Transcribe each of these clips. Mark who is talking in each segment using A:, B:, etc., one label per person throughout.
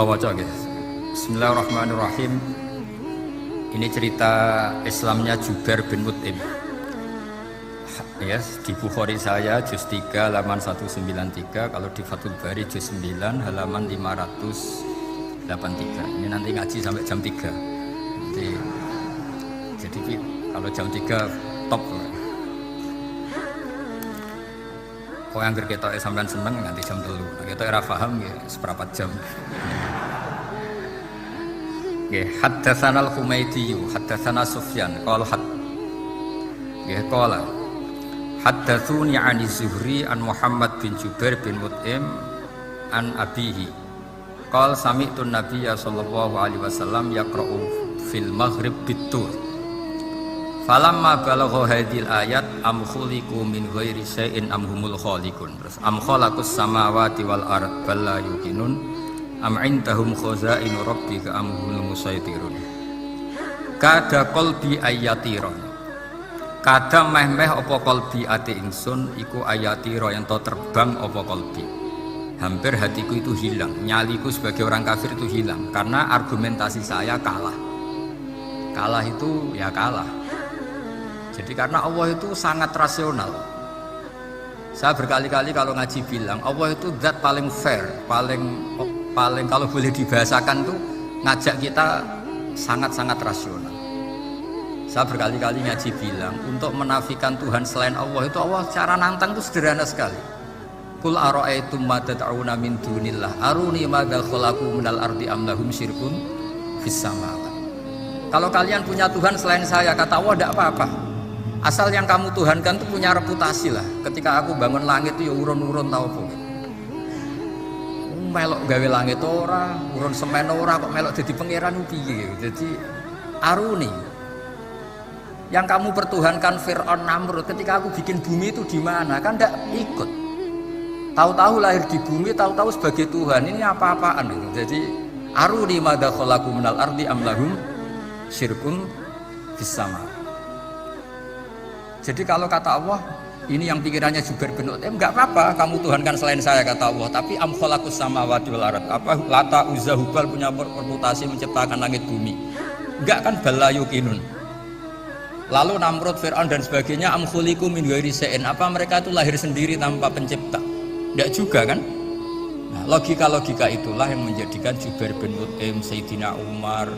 A: Kula waca nggih. Bismillahirrahmanirrahim. Ini cerita Islamnya Jubair bin Mut'im. Ya, di Bukhari saya juz 3 halaman 193, kalau di Fathul Bari juz 9 halaman 583. Ini nanti ngaji sampai jam 3. Jadi kalau jam 3 top. Kok yang kita sampean seneng nganti jam 3. Kita ora paham ya seperempat jam. Nggih, haddatsana al-Humaydi, haddatsana Sufyan, qala nggih qala haddatsuni 'ani Zuhri an Muhammad bin Jubair bin Mut'im an abihi. Qala sami'tu an-nabiyya sallallahu alaihi wasallam yaqra'u fil maghrib bit-tur. Falamma balagha hadhil ayat am khuliqu min ghairi syai'in am humul khaliqun. Terus am khalaqus samawati wal ard bal la yuqinun am indahum khazainu rabbika am humul musaytirun. Kada qalbi ayatira. Kada meh-meh apa qalbi ati ingsun iku ayatira yang to terbang apa qalbi. Hampir hatiku itu hilang, nyaliku sebagai orang kafir itu hilang karena argumentasi saya kalah. Kalah itu ya kalah. Jadi karena Allah itu sangat rasional. Saya berkali-kali kalau ngaji bilang Allah itu zat paling fair, paling kalau boleh dibahasakan tuh ngajak kita sangat-sangat rasional. Saya berkali-kali ngaji bilang untuk menafikan Tuhan selain Allah itu Allah cara nantang itu sederhana sekali. Qul ara'aytum ma tad'una min dunillah aruni madza khalaqu minal ardi am lahum syirkun fis samawati. Kalau kalian punya Tuhan selain saya, kata Allah tidak apa-apa. Asal yang kamu tuhankan itu punya reputasi lah. Ketika aku bangun langit itu ya urun-urun tau apa. Melok gawe langit ora, urun semen ora kok melok jadi pangeran piye. Jadi aruni. Yang kamu pertuhankan Fir'aun Namrud ketika aku bikin bumi itu di mana? Kan ndak ikut. Tahu-tahu lahir di bumi, tahu-tahu sebagai Tuhan. Ini apa-apaan itu. Jadi aruni madza khalaqu minal ardi am lahum syirkun fis sama. Jadi kalau kata Allah, ini yang pikirannya Jubair bin Mut'im, enggak apa-apa kamu tuhankan selain saya kata Allah, tapi am khalaqus samawati wal ard. Apa Lata Uzza Hubal punya reputasi menciptakan langit bumi? Enggak kan bala yuqinun. Lalu Namrud, Fir'aun dan sebagainya am khuliqu min ghairi syai'in. Apa mereka itu lahir sendiri tanpa pencipta? Enggak juga kan? Nah, logika-logika itulah yang menjadikan Jubair bin Mut'im, Sayyidina Umar,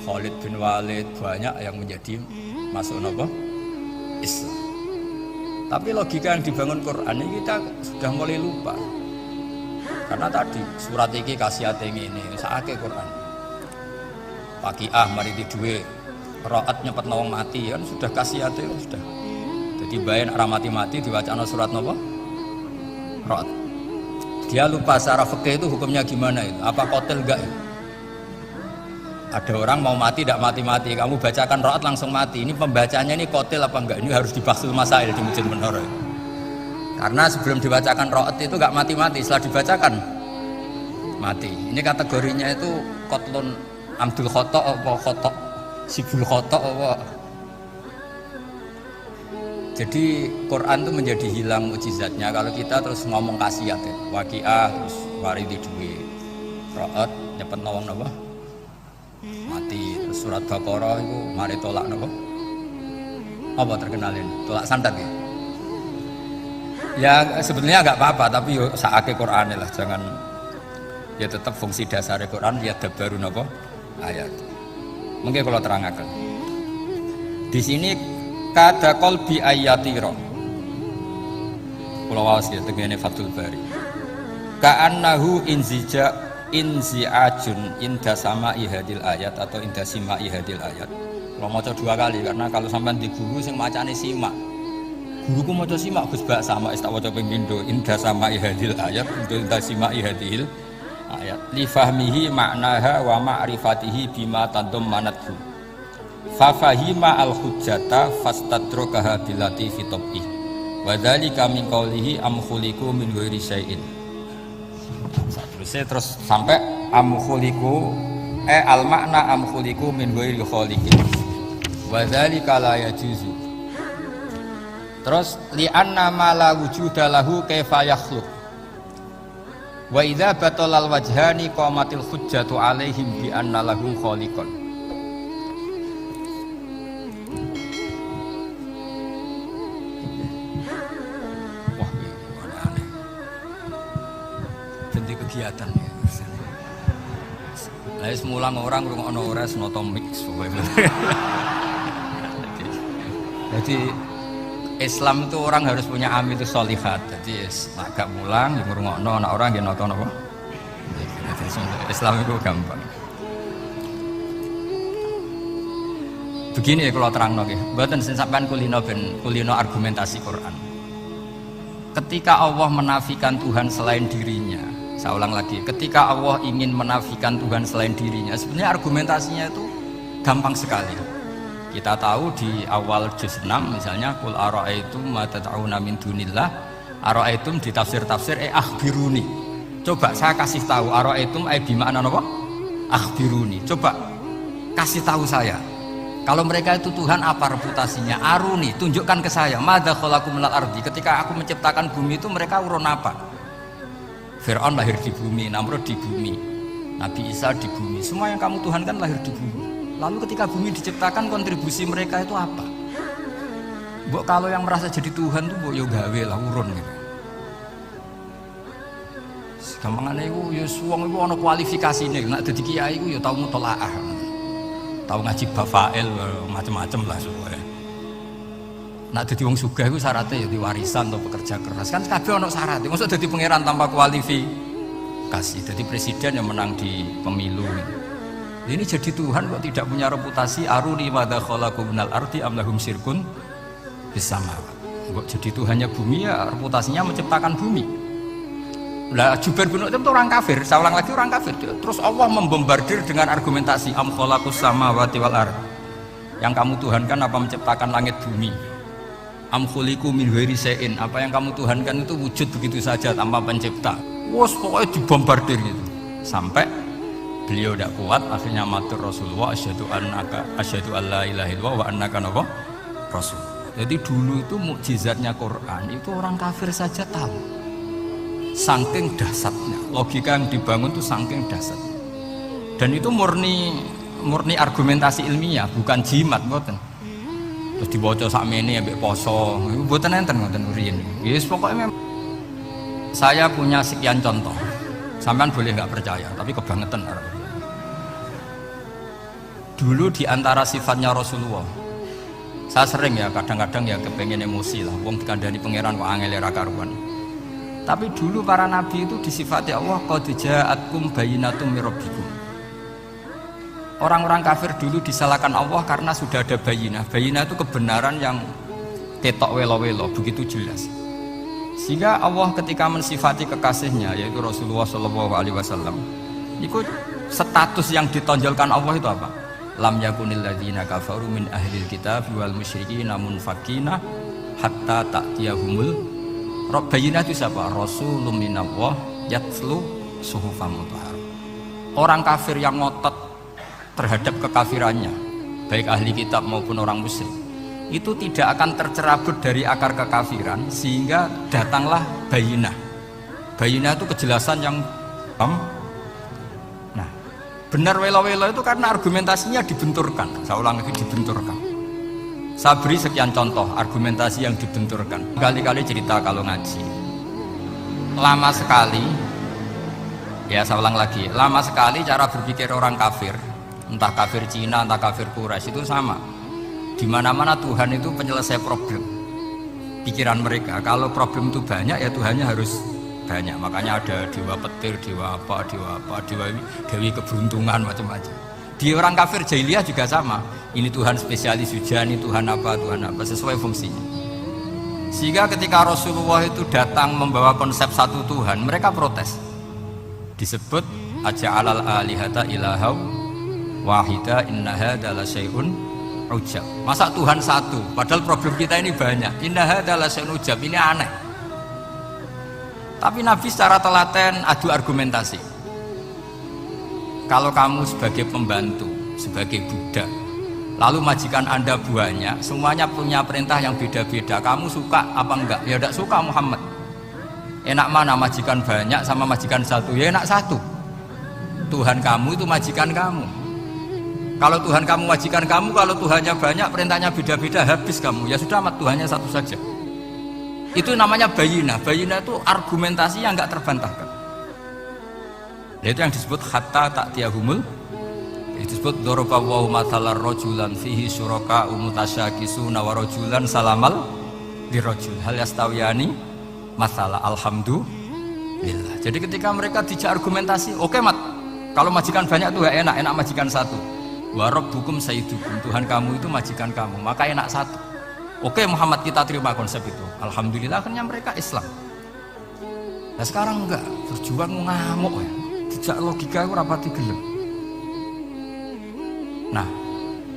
A: Khalid bin Walid banyak yang menjadi masuk apa? Islam. Tapi logika yang dibangun Quran ini kita sudah mulai lupa. Karena tadi surat iki kasihate ngene, sakake Quran. Pakiah mari di duwe raat nyepet wong mati kan sudah kasihate sudah. Jadi bayan ora mati-mati diwacana surat napa? Raat. Dia lupa secara fikih itu hukumnya gimana itu? Apa qatil enggak itu? Ada orang mau mati tidak mati-mati, kamu bacakan raat langsung mati. Ini pembacanya ini qatil apa enggak? Ini harus dibahsul masail di Masjid Menara. Karena sebelum dibacakan raat itu enggak mati-mati, setelah dibacakan mati. Ini kategorinya itu qatlun amdul khata apa khata sibul khata apa. Jadi Quran itu menjadi hilang mukjizatnya kalau kita terus ngomong kasiat ya. Waqiah terus waridi duwe. Raat nyepet nawang napa? Mati. Terus surat Baqarah itu mari tolak napa? Apa terkenalin? Tolak santet ya? Ya sebetulnya enggak apa-apa tapi yo sakake Qur'ane lah, jangan ya tetap fungsi dasar Quran ya dabarun apa? Ayat. Mungkin kalau terangkan. Di sini kada qalbi ayatira. Kula waos ya tengene Fathul Bari. Ka'annahu inzi'ajun inda sama'i hadil ayat atau inda sima'i hadil ayat. Kalau maca 2 kali karena kalau sampean di guru sing macane simak. Guruku maca simak Gus bak sama tak waca ping pindho inda sama'i hadil ayat inda sima'i hadil ayat. Li fahmihi ma'naha wa ma'rifatihi bima tadammanathu. Fa fahima al-hujjata fastadrakaha bilati fi tabih. Wa dzalika min qawlihi am khuliqu min ghairi syai'in. Terus sampai amkhuliku al makna amkhuliku min ghairi khaliqin wa dzalika la yajuzu. Terus li anna ma la wujuda lahu kaifa yakhluq. Wa idza batalal wajhani qamatil hujjatu alaihim bi anna lahum khaliqan. Wah, ini aneh. Jadi kegiatan ya. Lah semulang orang rungokno ora noto mix pokoke. Jadi Islam itu orang harus punya amil sholihat. Jadi agak mulang yang ngrungokno anak orang nggih nonton apa. Islam itu gampang. Begini ya kalau terangno nggih. Mboten sing sampean kulino argumentasi Quran. Ketika Allah menafikan Tuhan selain dirinya, saya ulang lagi, ketika Allah ingin menafikan Tuhan selain dirinya, sebenarnya argumentasinya itu gampang sekali. Kita tahu di awal juz 6 misalnya qul ara'aitum ma tad'una min dunillah, ara'aitum di tafsir-tafsir akhbiruni. Coba saya kasih tahu ara'aitum bi makna apa? Akhbiruni. Coba kasih tahu saya. Kalau mereka itu Tuhan apa reputasinya? Aruni, tunjukkan ke saya. Madza khalaqakum minal ardi. Ketika aku menciptakan bumi itu mereka urun apa? Fir'aun lahir di bumi, Namrud di bumi, Nabi Isa di bumi. Semua yang kamu Tuhan kan lahir di bumi. Lalu ketika bumi diciptakan kontribusi mereka itu apa? Mbok kalau yang merasa jadi Tuhan tuh mbok yo gawe lah urun gitu. Gampangane iku yo wong iku ana kualifikasine, nek dadi kiai iku yo tau mutolaah. Tau ngaji bafail macam-macam lah soalnya. Nek dadi wong sugih iku syaratnya ya warisan atau pekerja keras. Kan kabeh ana syarat. Mosok dadi pangeran tanpa kualifikasi. Dadi presiden yang menang di pemilu. Ini jadi Tuhan kok tidak punya reputasi aruni madza khalaqu minal ardi am lahum syirkun bisama. Kok jadi Tuhannya bumi ya reputasinya menciptakan bumi. Lah Jubair bin Mut'im itu orang kafir, saya ulang lagi orang kafir. Terus Allah membombardir dengan argumentasi am khalaqus samawati wal ard. Yang kamu tuhankan apa menciptakan langit bumi? Am khuliqu min ghairi syai'in, apa yang kamu tuhankan itu wujud begitu saja tanpa pencipta. Wes pokoknya dibombardir gitu. Sampai beliau tidak kuat, akhirnya matur Rasulullah asyhadu alla ilaha illallah wa annaka rasul. Jadi dulu itu mukjizatnya Quran itu orang kafir saja tahu. Saking dahsyatnya, logika yang dibangun itu saking dahsyat. Dan itu murni argumentasi ilmiah, bukan jimat mboten. Terus dibaca sakmene ambek poso, mboten enten ngoten riyen. Yes, pokoknya memang saya punya sekian contoh. Sampean boleh nggak percaya, tapi kebangetan. Dulu di antara sifatnya Rasulullah, saya sering ya kadang-kadang ya kepengen emosi lah, wong dikandani pangeran kok angel ra karuan. Tapi dulu para nabi itu disifati Allah qad ja'atkum bayyinatun mir rabbikum. Orang-orang kafir dulu disalahkan Allah karena sudah ada bayinah. Bayinah itu kebenaran yang ketok welo-welo, begitu jelas. Sehingga Allah ketika mensifati kekasihnya yaitu Rasulullah SAW, itu status yang ditonjolkan Allah itu apa? Lam yakunil ladzina kafaru min ahlil kitab wal musyrikin munfakina hatta ta'tiyahumul rabbina. Itu siapa? Rasulun minallah yatlu suhufan mutahhar. Orang kafir yang ngotot terhadap kekafirannya, baik ahli kitab maupun orang musyrik, itu tidak akan tercerabut dari akar kekafiran sehingga datanglah bayinah. Bayinah itu kejelasan yang nah, benar welo-welo itu karena argumentasinya dibenturkan. Saya ulang lagi, dibenturkan. Saya beri sekian contoh argumentasi yang dibenturkan. Kali-kali cerita kalau ngaji. Lama sekali, ya saya ulang lagi, lama sekali cara berpikir orang kafir, entah kafir Cina, entah kafir Quraisy itu sama. Di mana-mana Tuhan itu penyelesai problem. Pikiran mereka, kalau problem itu banyak ya Tuhannya harus banyak. Makanya ada dewa petir, dewa dewi keberuntungan macam-macam. Di orang kafir jahiliyah juga sama. Ini Tuhan spesialis hujan, ini Tuhan apa sesuai fungsinya. Sehingga ketika Rasulullah itu datang membawa konsep satu Tuhan, mereka protes. Disebut aja'alal alihata ilahaw wahida inna hadza la syai'un ujab. Masa Tuhan satu, padahal problem kita ini banyak. Inna hadza la syai'un ujab, ini aneh. Tapi Nabi secara telaten adu argumentasi. Kalau kamu sebagai pembantu, sebagai budak, lalu majikan Anda banyak, semuanya punya perintah yang beda-beda. Kamu suka apa enggak? Ya tidak suka Muhammad. Enak mana majikan banyak sama majikan satu? Ya enak satu. Tuhan kamu itu majikan kamu. Kalau Tuhan kamu majikan kamu, kalau Tuhannya banyak, perintahnya beda-beda, habis kamu. Ya sudah amat, Tuhannya satu saja. Itu namanya bayinah. Bayinah itu argumentasi yang nggak terbantahkan. Itu yang disebut hatta ta'tiyahumul. Itu disebut dorobawahu mathalar rojulan fihi syuraka umutasyakisuna wa rojulan salamal dirojul hal yastawiyani masalah alhamdulillah. Jadi ketika mereka dijak argumentasi, oke mat, kalau majikan banyak tuh enak, enak majikan satu. Wa rabbukum sayyidukum, Tuhan kamu itu majikan kamu, maka enak satu. Oke Muhammad, kita terima konsep itu. Alhamdulillah akhirnya mereka Islam. Nah sekarang enggak, berjuang ngamuk ya. Dijak logika itu rapati gelem. Nah,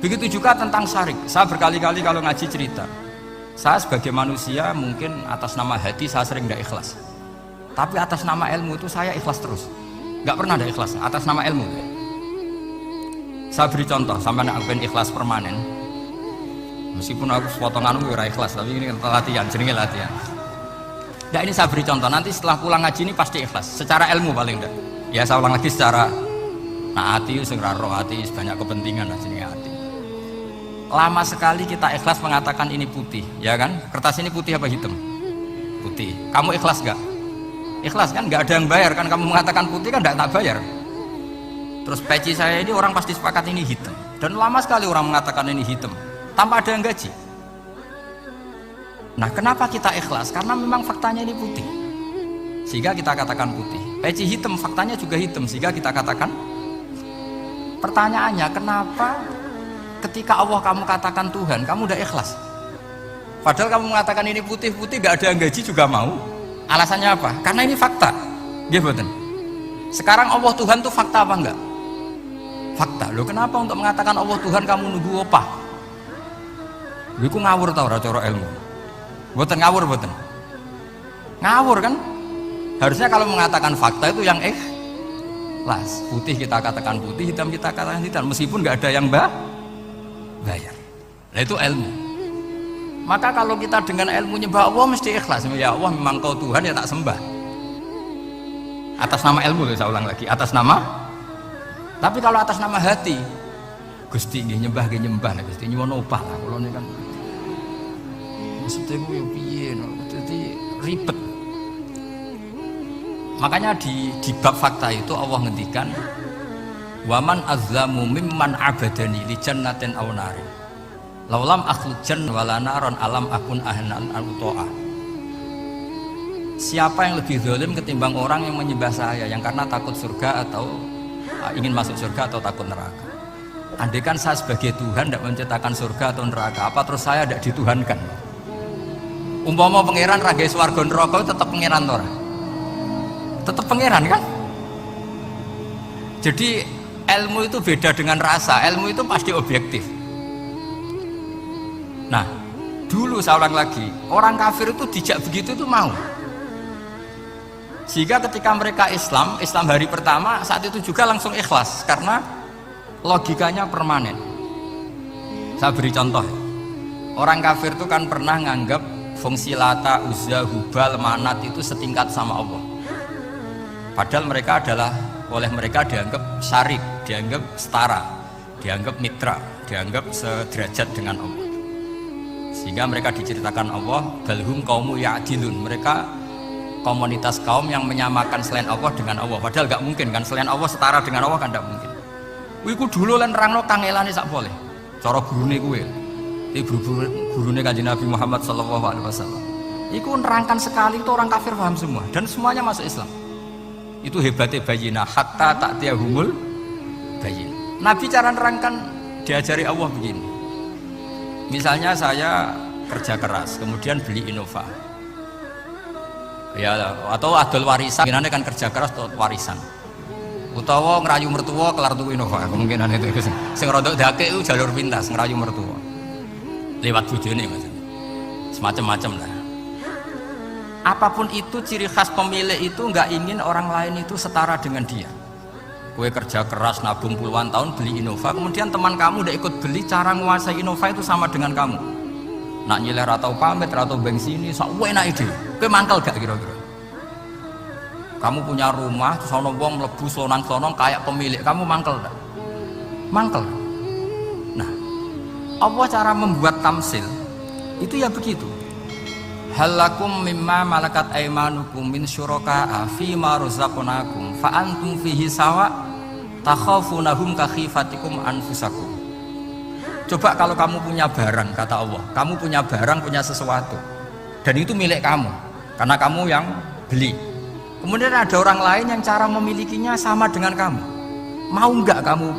A: begitu juga tentang syarik. Saya berkali-kali kalau ngaji cerita, saya sebagai manusia mungkin atas nama hati saya sering tidak ikhlas, tapi atas nama ilmu itu saya ikhlas terus, nggak pernah ada ikhlas atas nama ilmu. Saya beri contoh, sampai aku pengen ikhlas permanen, meskipun aku potongan gue ikhlas, tapi ini latihan, jenenge latihan. Ya ini saya beri contoh, nanti setelah pulang ngaji ini pasti ikhlas, secara ilmu paling enggak. Ya saya ulang lagi secara hati, segera roh hati, banyak kepentingan lah jenenge hati. Lama sekali kita ikhlas mengatakan ini putih, ya kan? Kertas ini putih apa hitam? Putih. Kamu ikhlas gak? Ikhlas kan? Gak ada yang bayar kan? Kamu mengatakan putih kan gak tak bayar. Terus peci saya ini orang pasti sepakat ini hitam. Dan lama sekali orang mengatakan ini hitam, tanpa ada yang gaji. Nah kenapa kita ikhlas? Karena memang faktanya ini putih, sehingga kita katakan putih. Peci hitam, faktanya juga hitam, sehingga kita katakan. Pertanyaannya, kenapa ketika Allah kamu katakan Tuhan, kamu udah ikhlas? Padahal kamu mengatakan ini putih-putih, gak ada yang gaji juga mau. Alasannya apa? Karena ini fakta. Dia betul. Sekarang Allah Tuhan itu fakta apa enggak? Fakta. Loh kenapa untuk mengatakan Allah Tuhan kamu nunggu apa? Iku ngawur tau ora cara ilmu. Mboten ngawur mboten. Ngawur kan? Harusnya kalau mengatakan fakta itu yang ikhlas. Putih kita katakan putih, hitam kita katakan hitam, meskipun nggak ada yang bayar. Nah itu ilmu. Maka kalau kita dengan ilmu nyembah Allah mesti ikhlas. Ya Allah memang kau Tuhan ya tak sembah. Atas nama ilmu, saya ulang lagi, atas nama. Tapi kalau atas nama hati, Gusti nggih nyembah nggih nyembah, Gusti nyuwun opah lah kula niku kan. Maksudnya gue piye no, jadi ribet. Makanya di bab fakta itu Allah ngendikan waman azlamu mimman abadani li jannatin aw narin laulam akhluq jann wala naron alam akun ahnan al-to'ah. Siapa yang lebih zalim ketimbang orang yang menyembah saya yang karena takut surga atau ingin masuk surga atau takut neraka. Andai kan saya sebagai Tuhan tidak menciptakan surga atau neraka, apa terus saya tidak dituhankan? Umpama pangeran raga swarga neraka tetap pangeran ora? Tetap pangeran kan? Jadi ilmu itu beda dengan rasa, ilmu itu pasti objektif. Nah dulu saya ulang lagi, orang kafir itu dijak begitu itu mau, sehingga ketika mereka Islam hari pertama saat itu juga langsung ikhlas karena logikanya permanen. Saya beri contoh, orang kafir itu kan pernah nganggap fungsi Lata, Uzza, Hubal, Manat itu setingkat sama Allah. Padahal mereka adalah, oleh mereka dianggap syarik, dianggap setara, dianggap mitra, dianggap sederajat dengan Allah. Sehingga mereka diceritakan Allah, balhum qaumu ya'dilun, mereka komunitas kaum yang menyamakan selain Allah dengan Allah. Padahal gak mungkin kan, selain Allah setara dengan Allah kan gak mungkin. Iku dulu lan nerangno kangelane sak boleh. Cara gurune kuwe. Gurune Kanjeng Nabi Muhammad sallallahu alaihi wasallam. Iku nerangkan sekali itu orang kafir paham semua dan semuanya masuk Islam. Itu hebatnya bayinah hatta ta'tiyahumul bayin. Nabi cara nerangkan diajari Allah begini. Misalnya saya kerja keras, kemudian beli Innova. Ya, atau adol warisan, kemungkinan kan kerja keras atau warisan. Utawa ngerayu mertua kelar tuku Innova, kemungkinan itu. Sing rodok dake itu jalur pintas ngerayu mertua. Lewat bojone Mas. Semacam-macam lah. Apapun itu ciri khas pemilik itu nggak ingin orang lain itu setara dengan dia. Kue kerja keras nabung puluhan tahun beli Innova, kemudian teman kamu udah ikut beli, cara menguasai Innova itu sama dengan kamu. Nak nyiler atau pamit atau bensin ini, sok enak ide. Kue mangkel gak kira-kira? Kamu punya rumah, terus ono wong mlebu slonang-slonong kayak pemilik, kamu mangkel tak? Mangkel. Nah, Allah cara membuat tamsil itu ya begitu. Halakum mimma malakat aimanukum min syuraka'a fi ma razaqnakum fa antum fihi sawa takhafunahum ka khifatikum anfusakum. Coba kalau kamu punya barang, kata Allah, kamu punya barang, punya sesuatu dan itu milik kamu karena kamu yang beli. Kemudian ada orang lain yang cara memilikinya sama dengan kamu. Mau enggak kamu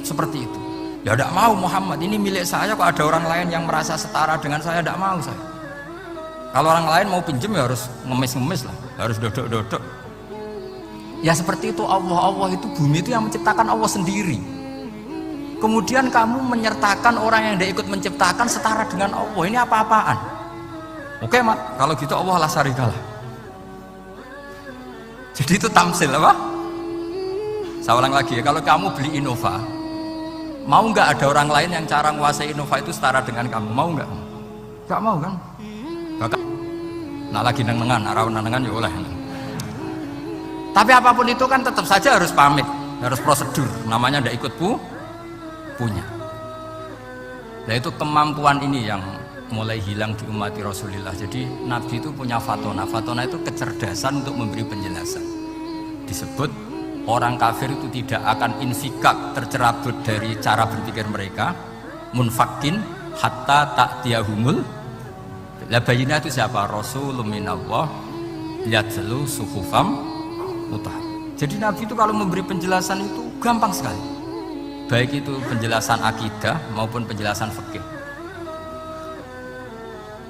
A: seperti itu? Ya tidak mau Muhammad, ini milik saya kok ada orang lain yang merasa setara dengan saya, tidak mau saya. Kalau orang lain mau pinjam ya harus ngemis-ngemis lah, harus dodok-dodok. Ya seperti itu Allah itu bumi itu yang menciptakan Allah sendiri. Kemudian kamu menyertakan orang yang tidak ikut menciptakan setara dengan Allah, ini apa-apaan? Oke mat, kalau gitu Allah la syarikalah. Jadi itu tamsil apa? Saya ulang lagi ya, kalau kamu beli Innova, mau nggak ada orang lain yang cara menguasai Innova itu setara dengan kamu? Mau nggak? Nggak mau kan? Bahkan, nah lagi nengan, arawan nengan ya oleh. Tapi apapun itu kan tetap saja harus pamit, harus prosedur. Namanya ndak ikut punya. Nah itu kemampuan ini yang mulai hilang di umat Rasulullah. Jadi Nabi itu punya fatona. Fatona itu kecerdasan untuk memberi penjelasan. Disebut orang kafir itu tidak akan infikak, tercerabut dari cara berpikir mereka, munfakin hatta ta'tiyahumul. La bayina itu siapa? Rasulun minallah yatlu suhufam mutah. Jadi Nabi itu kalau memberi penjelasan itu gampang sekali. Baik itu penjelasan akidah maupun penjelasan fikih.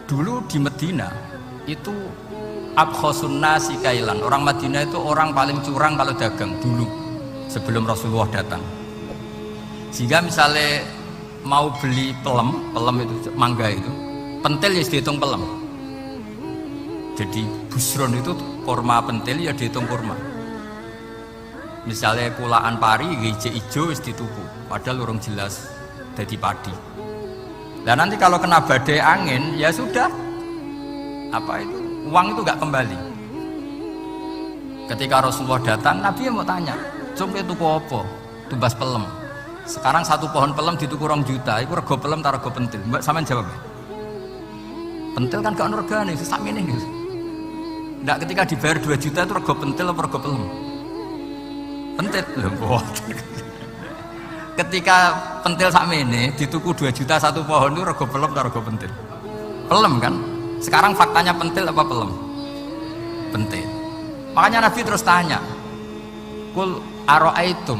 A: Dulu di Medina itu abkhosun nasi kailan. Orang Madinah itu orang paling curang kalau dagang dulu sebelum Rasulullah datang. Sehingga misalnya mau beli pelem itu mangga itu, pentil ya dihitung pelem. Jadi busron itu kurma pentil ya dihitung kurma. Misalnya kulaan pari hijau hijau wis dituku, padahal urung jelas jadi padi. Dan nanti kalau kena badai angin ya sudah, apa itu uang itu nggak kembali. Ketika Rasulullah datang, Nabi mau tanya, "Cung itu apa? Tumbas pelem. Sekarang satu pohon pelem dituku 2 juta, itu rego pelem tar rego pentil." Mbak sampean jawab. Pentil kan gak ono regane, sakmene gitu. Ndak ketika dibayar 2 juta itu rego pentil apa rego pelem? Pentil lho. Ketika pentil sakmene dituku 2 juta satu pohon itu rego pelem atau rego pentil? Pelem kan? Sekarang faktanya pentil apa pelem? Pentil. Makanya Nabi terus tanya, "Qul ara'aitum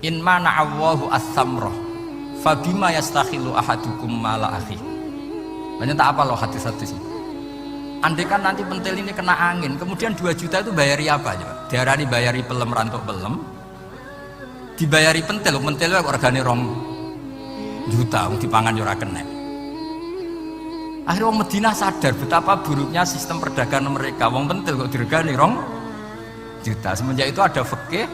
A: in mana'allahu as-samrah fabima yastakhilu ahadukum mala akhi." Banyak tak apa loh hadis-hadis ini. Andai kan nanti pentil ini kena angin, kemudian 2 juta itu bayari apa coba? Diarani bayari pelem rantuk pelem, dibayari pentil itu regane 2 juta dipangan yo ora kena. Akhirnya wong Madinah sadar betapa buruknya sistem perdagangan mereka. Wong pentil kok diregani 2 juta. Semenjak itu ada fikih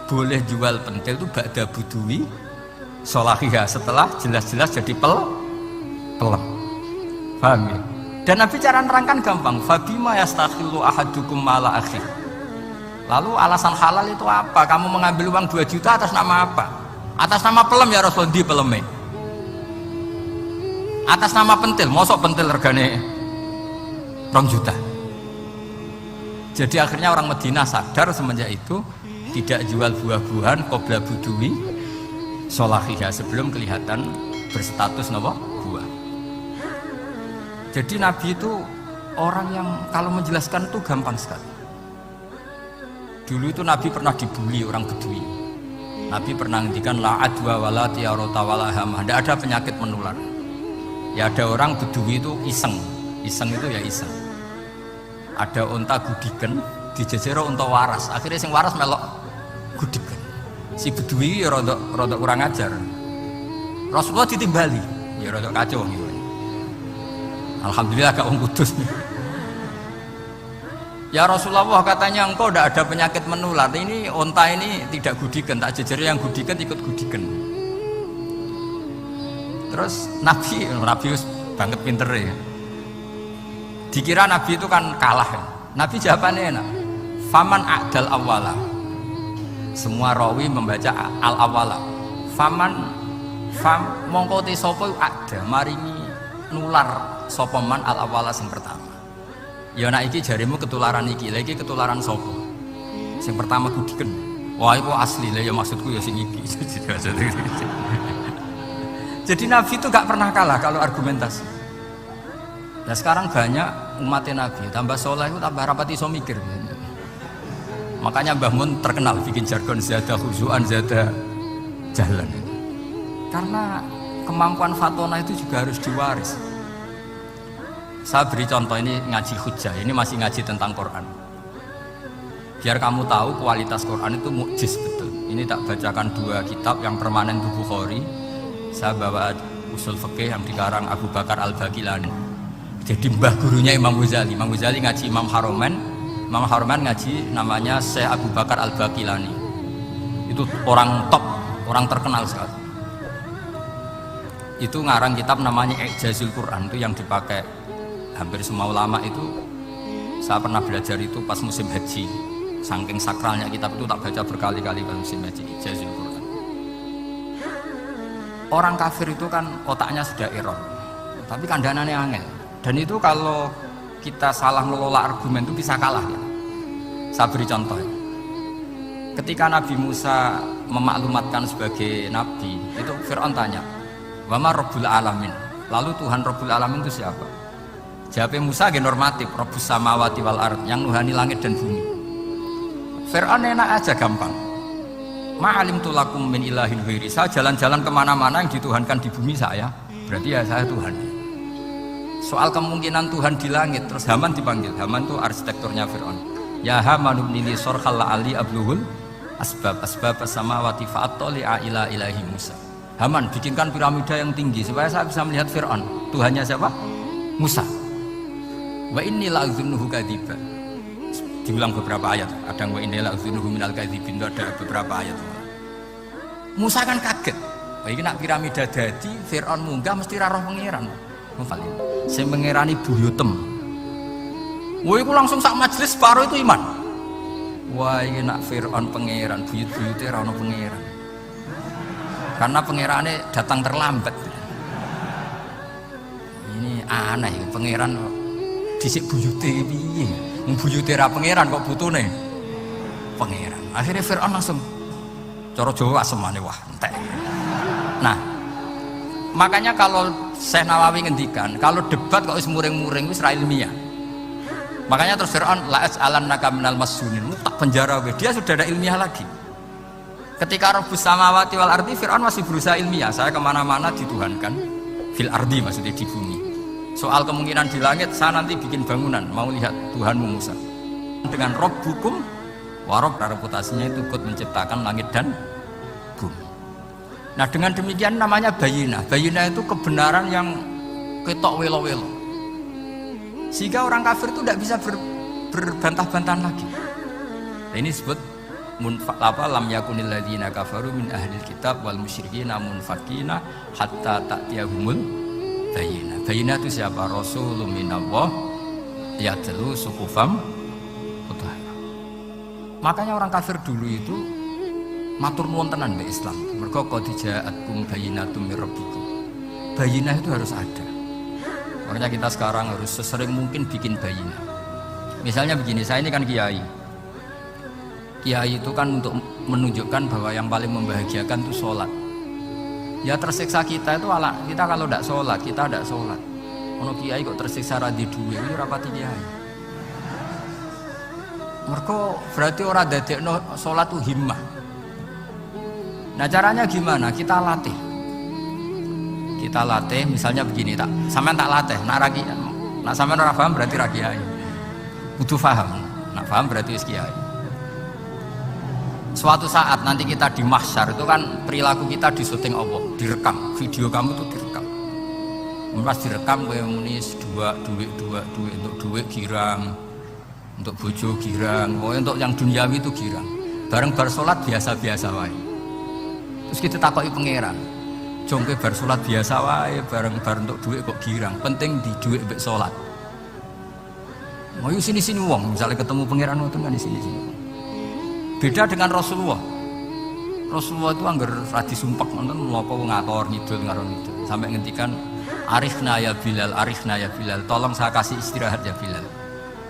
A: boleh jual pentil itu ba'da budui sholahiyah, setelah jelas-jelas jadi pelem. Paham ya? Dan Nabi cara nerangkan gampang, fabima yastakhilu ahadukum mala akhi. Lalu alasan halal itu apa? Kamu mengambil uang 2 juta atas nama apa? Atas nama pelem ya Rasul, di peleme. Atas nama pentil, mosok pentil regane 2 juta. Jadi akhirnya orang Madinah sadar semenjak itu tidak jual buah-buahan qobla budui sholahiyah, sebelum kelihatan berstatus buah. Jadi Nabi itu orang yang kalau menjelaskan itu gampang sekali. Dulu itu Nabi pernah dibully orang Bedui. Nabi pernah ngendikan la adwa wala tiyarata wala hamah, tidak ada penyakit menular. Ya ada orang Bedui itu iseng itu ya iseng. Ada unta gudiken dijejero unta waras, akhirnya sing waras melok gudiken. Si Bedui ya rodok kurang ajar. Rasulullah ditimbali, ya rodok kacau gitu. Alhamdulillah gak wong kudus. Ya Rasulullah, katanya engkau tidak ada penyakit menular. Ini unta ini tidak gudiken, tak jejeri yang gudiken ikut gudiken. Terus Nabi banget pinter ya. Dikira Nabi itu kan kalah. Nabi jawabannya enak. Faman a'dal awwala. Semua rawi membaca al awwala. Mongko te sapa ada maringi nular sapa man al awwala sing pertama. Ya nek iki jarimu ketularan iki, lha iki ketularan sapa? Sing pertama kudiken. Wah iku asli lah ya maksudku ya sing iki. Jadi Nabi itu gak pernah kalah kalau argumentasi. Nah sekarang banyak umatnya Nabi tambah soleh itu tambah rapat iso mikir. Makanya Mbah Mun terkenal bikin jargon zada khuzuan zada jalan. Karena kemampuan fatona itu juga harus diwaris. Saya beri contoh ini ngaji hujjah, ini masih ngaji tentang Quran. Biar kamu tahu kualitas Quran itu mukjiz betul. Ini tak bacakan dua kitab yang permanen di Bukhari. Saya bawa usul fikih yang dikarang Abu Bakar Al-Baqilani. Jadi mbah gurunya Imam Ghazali. Imam Ghazali ngaji Imam Haromen. Imam Haromen ngaji namanya Syekh Abu Bakar Al-Baqilani. Itu orang top, orang terkenal sekali. Itu ngarang kitab namanya I'jazul Quran, itu yang dipakai hampir semua ulama itu. Saya pernah belajar itu pas musim haji. Saking sakralnya kitab itu tak baca berkali-kali pas musim haji I'jazul Quran. Orang kafir itu kan otaknya sudah error, tapi kandanannya angel. Dan itu kalau kita salah ngelola argumen itu bisa kalah ya. Saya beri contoh. Ketika Nabi Musa memaklumatkan sebagai nabi, itu Fir'aun tanya, "Wa ma Rabbul Alamin?" Lalu Tuhan Rabbul Alamin itu siapa? Jawabnya Musa ge normatif, Rabbus samawati wal ard, yang nuhani langit dan bumi. Fir'aun enak aja gampang. Ma'alimtu lakum min ilahin ghairi. Saya jalan-jalan kemana-mana yang dituhankan di bumi saya, berarti ya saya Tuhan. Soal kemungkinan Tuhan di langit, terus Haman dipanggil. Haman itu arsitekturnya Fir'aun. Ya Haman ibnili sorkhal la'ali abluhul asbab as-samawati fa'attali'a ila ilahi Musa. Haman bikinkan piramida yang tinggi supaya saya bisa melihat Fir'aun. Tuhannya siapa? Musa. Wa inni la'udzunuhu kadziba. Diulang beberapa ayat. Ada wa inni la'udzunuhu minal kadzibin, ada beberapa ayat. Musa kan kaget. Wah iki nak piramida dadi Fir'aun munggah mesti ra roh pangeran. Mufalin. Sing pangerani buyutem. Wah iku langsung sak majelis separuh itu iman. Wah iki nak Fir'aun pangeran, buyut-buyute ra ono pangeran. Karena pangerane datang terlambat. Ini aneh, pangeran dhisik buyute piye? Wong buyute ra pangeran kok butune pangeran. Akhirnya Fir'aun langsung cara Jawa asemane wah entek. Nah, makanya kalau Syekh Nawawi ngendikan, kalau debat kok wis muring-muring wis ra ilmiah. Makanya terus Fir'aun la as'alannaka minal masjunin, tak penjara we. Dia sudah ada ilmiah lagi. Ketika Rabbus samawati wal ardi, Fir'aun masih berusaha ilmiah. Saya kemana-mana dituhankan fil ardi, maksudnya di bumi. Soal kemungkinan di langit, saya nanti bikin bangunan mau lihat Tuhanmu Musa. Dengan Rabbukum wa Rabb, reputasinya itu ikut menciptakan langit dan bumi. Nah dengan demikian namanya bayinah. Bayinah itu kebenaran yang ketok welo-welo. Sehingga orang kafir itu tidak bisa berbantah-bantahan lagi. Nah, ini disebut lam yakunil ladzina kafaru min ahlil kitab wal musyrikina munfakina hatta ta'tiyahumul bayyinah. Bayyinah itu siapa? Rasulun minallah yatlu suhufam mutahharah. Makanya orang kafir dulu itu matur nuwun tenan mbek Islam. Mergo qad ja'atkum bayyinatum mir rabbikum. Bayyinah itu harus ada. Makanya kita sekarang harus sesering mungkin bikin bayinah. Misalnya begini, saya ini kan kiai. Kiai itu kan untuk menunjukkan bahwa yang paling membahagiakan itu sholat. Ya tersiksa kita itu kita kalau tidak sholat, kita tidak sholat. Ono kiai kok tersiksa radhi duwe, ini rapati kiai. Mereka berarti orang dadekno sholat itu himmah. Nah caranya gimana? Kita latih. Kita latih, misalnya begini, sampean tak latih, nak sampean ora paham berarti ra kiai. Kudu paham, nak paham berarti wis kiai. Suatu saat nanti kita di mahsyar itu kan perilaku kita disuting Allah, direkam, video kamu tuh direkam. Pas direkam kowe muni duit untuk duit girang, untuk bojo girang, untuk yang duniawi itu girang. Bareng bar salat biasa-biasa wae. Terus kita takoki pangeran. Jongke bar salat biasa wae, bareng bar untuk duit kok girang. Penting di duit mbek salat. Mau sini-sini wong, misalnya ketemu pangeran itu kan di sini-sini. Beda dengan Rasulullah. Rasulullah itu anggar radi sumpek nonton mlapa ngatur ngidul ngaron itu. Sampai ngendikan arifna ya Bilal, tolong saya kasih istirahat ya Bilal.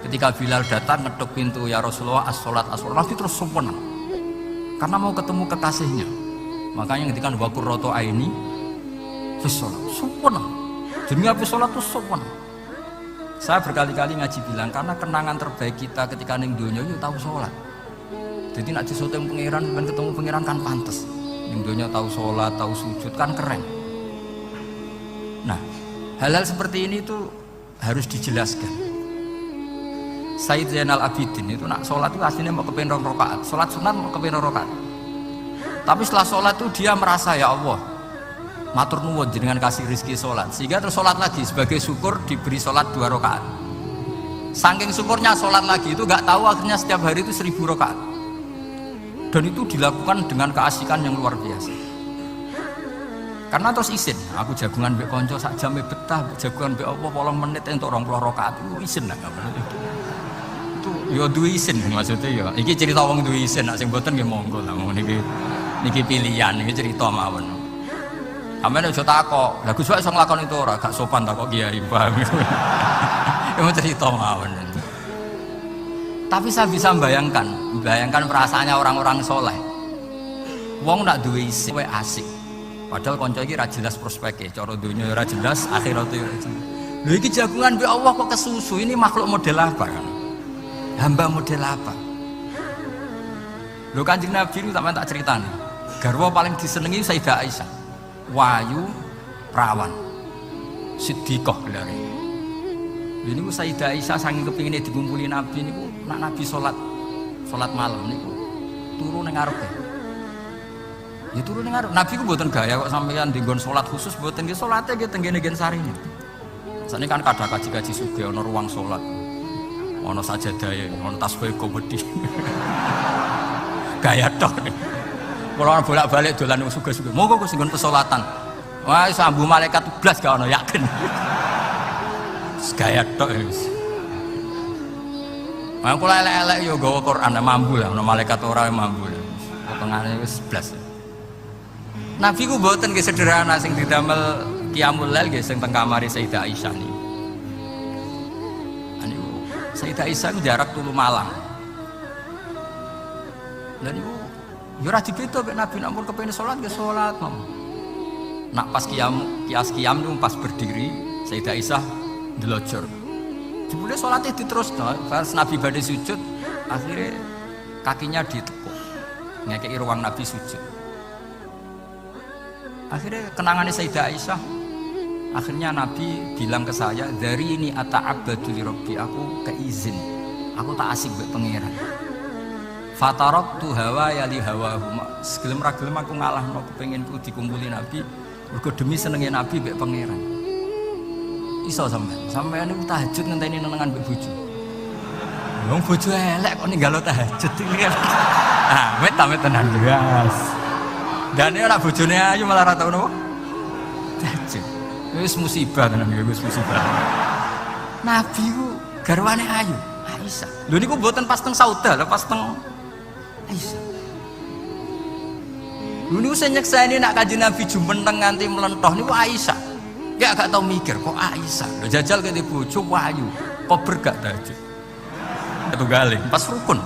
A: Ketika Bilal datang ngetuk pintu, ya Rasulullah as-sholat, Nabi terus sempurna. Karena mau ketemu kekasihnya. Makanya ngendikan wa qurratu aini fi sholat, sempurna. Jadi apa sholat itu sempurna. Saya berkali-kali ngaji bilang karena kenangan terbaik kita ketika ning donya itu tahu sholat. Jadi nak disoteng pangeran, ben ketemu pangeran kan pantes. Ning donya tahu sholat, tahu sujud kan keren. Nah, hal-hal seperti ini tuh harus dijelaskan. Sayyid Zainal Abidin itu nak sholat itu aslinya mau kepengen rakaat, sholat sunat mau kepengen rakaat. Tapi setelah sholat tuh dia merasa ya Allah, matur nuwun jenengan kasih rezeki sholat, sehingga terus sholat lagi sebagai syukur diberi sholat 2 rakaat. Saking syukurnya sholat lagi itu gak tahu akhirnya setiap hari itu 1000 rakaat. Dan itu dilakukan dengan keasikan yang luar biasa. Karena terus isin, aku jagungan mbek konco sak jam betah, jagungan mbek apa 8 menit entuk 20 rakaat itu isin lah. Itu ya duwe isin maksudnya ya. Iki cerita wong duwe isin, nek sing mboten nggih monggo lah niki pilihan, niki cerita mawon. Amene aja takok. Lah Gus wae iso nglakoni itu ora, gak sopan takok kiai, paham. Itu cerita mawon. Tapi saya bisa bayangkan perasaannya orang-orang soleh. Wong nak duwe isin wae asik. Padahal konco iki ra jelas prospeknya, cara dunya ora jelas, akhirat ora jelas. Lho iki jagungan mbek Allah kok kesusu, ini makhluk model apa kan? Hamba model apa? Lho Kanjeng Nabi itu tak ceritani. Garwa paling disenengi Sayyidah Aisyah. Wayu perawan siddiqah lare. Ini ku Sayyidah Aisyah saking kepingine dikumpuli Nabi niku nak Nabi salat malam niku turu ning ngarepe. Ya turu ning ngarep. Nabi ku mboten gaya kok sampeyan dinggon salat khusus mboten nggih salate nggih tenggene gen sarine. Sakniki kan kada kaji-kaji sugih ana ruang salat. Ana sajadahe, ana tasbih komedi. Gaya tok. Kalau bolak-balik dolan sugih-sugih. Monggo Gus nggon pesolatan. Wah, sambu malaikat blas gak ono yakin. Gaya tok wis. Aku kula elek-elek yo gawa Quran mambu lah, ono malaikat ora mambu. Potongane wis blas. Nabi ku mboten nggih sederhana sing didamel qiyamul lail nggih sing teng kamare Sayyidah Aisyah niku. Niku Sayyidah Aisyah ku jarak tulu Malang. Lah niku ya ora dibeda mek Nabi nek mun kepengin salat nggih salat mom. Nak pas qiyam niku pas berdiri Sayyidah Aisyah ndelojor. Jebule salate diterusno, pas Nabi badhe sujud akhirnya kakinya ditekuk. Ngekeki ruang Nabi sujud. Akhirnya kenangannya Sayyidah Aisyah, akhirnya Nabi bilang ke saya, dari ini ata'abbadu li Rabbi, aku keizin, aku tak asik buat pangeran. Fataroktu hawa ya li hawahu, segelem ragelem aku ngalah, aku pengen ku dikumpuli Nabi, aku demi senengnya Nabi buat pangeran. Iso sampean itu tahajud ngenteni nenengan buat bojo. Wong bojo elek kok ninggalo tahajud iki. Ah, met tenan jelas. Dan ini anak bojone ayu malah rata ono. Tahajud. Wis musibah tenan iki, wis musibah. Nabi ku garwane ayu, Aisyah. Lho niku mboten pas teng Sauda, lho pas teng Aisyah. Lho niku sing nyekseni nak Kanjeng Nabi jumenteng nganti mlentoh niku Aisyah. Ya gak tau mikir kok Aisyah. Lho jajal kene bojo ayu, kok bergak tahajud. Itu galing pas rukun.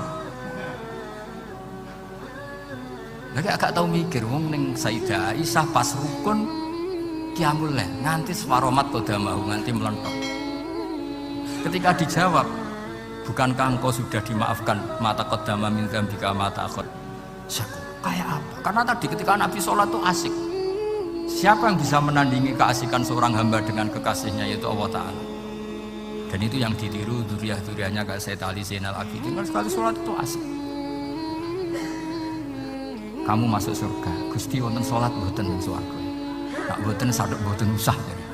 A: Lagi agak tahu mikir, wong neng Sayyidah Aisyah pas rukun qiyamul lail nganti swaromat qadamahu nganti melentok. Ketika dijawab, bukankah engkau sudah dimaafkan mata qadama min dzambika mata akhir? Kayak apa? Karena tadi ketika Nabi sholat itu asik. Siapa yang bisa menandingi keasikan seorang hamba dengan kekasihnya yaitu Allah Ta'ala. Dan itu yang ditiru dzurriyyah-dzurriyyahnya kayak Sayyid Ali Zainal Abidin. Kan sekali sholat itu asik. Kamu masuk surga, Gusti wonten salat mboten ning swarga. Nak mboten sadok mboten usah jare.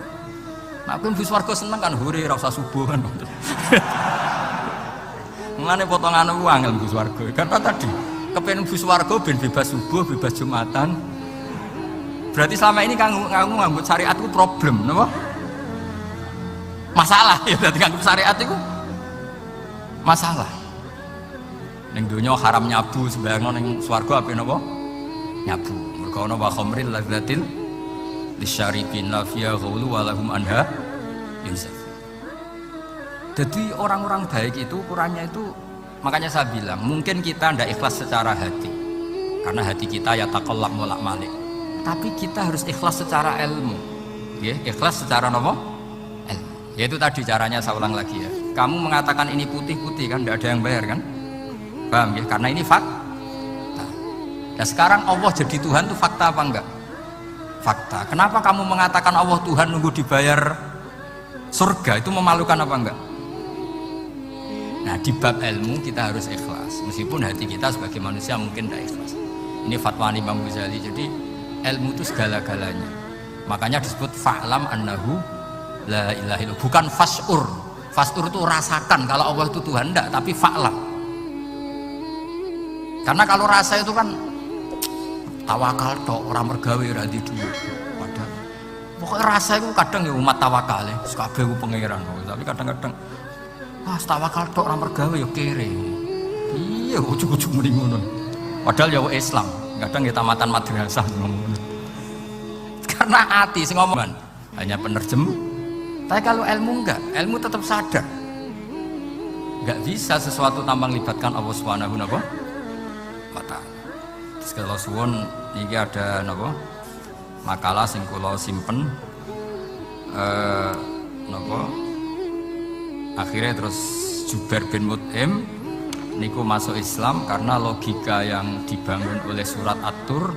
A: Nak kowe mlebu swarga seneng kan hore ora usah subuh kan. Mulane potongan ku angel mlebu swarga. Karena tadi kepen mlebu swarga ben bebas subuh, bebas Jumatan. Berarti selama ini kamu nganggo syariat ku problem, napa? Masalah ya dadi nganggo syariat iku masalah. Ning donya haram nyabu, sembayangno ning swarga ape napa? Nyabu. Mergo ana wa khamril ladzatil lisyaribin la fiya ghulu wa lahum anha yunzaf. Jadi orang-orang baik itu ukurannya itu, makanya saya bilang mungkin kita tidak ikhlas secara hati karena hati kita ya taqallab molak malik, tapi kita harus ikhlas secara ilmu ya, ikhlas secara apa? Ilmu. Yaitu tadi caranya saya ulang lagi ya, kamu mengatakan ini putih-putih kan tidak ada yang bayar kan, paham ya, karena ini fakta. Nah sekarang Allah jadi Tuhan itu fakta apa enggak? Fakta. Kenapa kamu mengatakan Allah Tuhan nunggu dibayar surga, itu memalukan apa enggak? Nah di bab ilmu kita harus ikhlas, meskipun hati kita sebagai manusia mungkin tidak ikhlas. Ini fatwa Imam Ghazali. Jadi ilmu itu segala-galanya. Makanya disebut fa'lam annahu la ilaha illallah, bukan fas'ur. Fas'ur itu rasakan kalau Allah itu Tuhan, enggak, tapi fa'lam. Karena kalau rasa itu kan tawakal tok, orang mergawe ora di duwe. Padahal pokoknya rasa itu kadang ya umat tawakal ya, kabeh ku pangeran, tapi kadang-kadang tawakal tok orang mergawe ya kere. Iya, ujug-ujug muni ngono. Padahal ya Islam, kadang ya tamatan madrasah ngomong. Karena hati sing ngomong hanya penerjem. Tapi kalau ilmu enggak, ilmu tetap sadar. Enggak bisa sesuatu tanpa melibatkan Allah Subhanahu wa ta'ala. Terus kalau suwun iki ada napa? Makalah sing kula simpen napa? Akhirnya terus Jubair bin Mut'im niku masuk Islam karena logika yang dibangun oleh surat At-Tur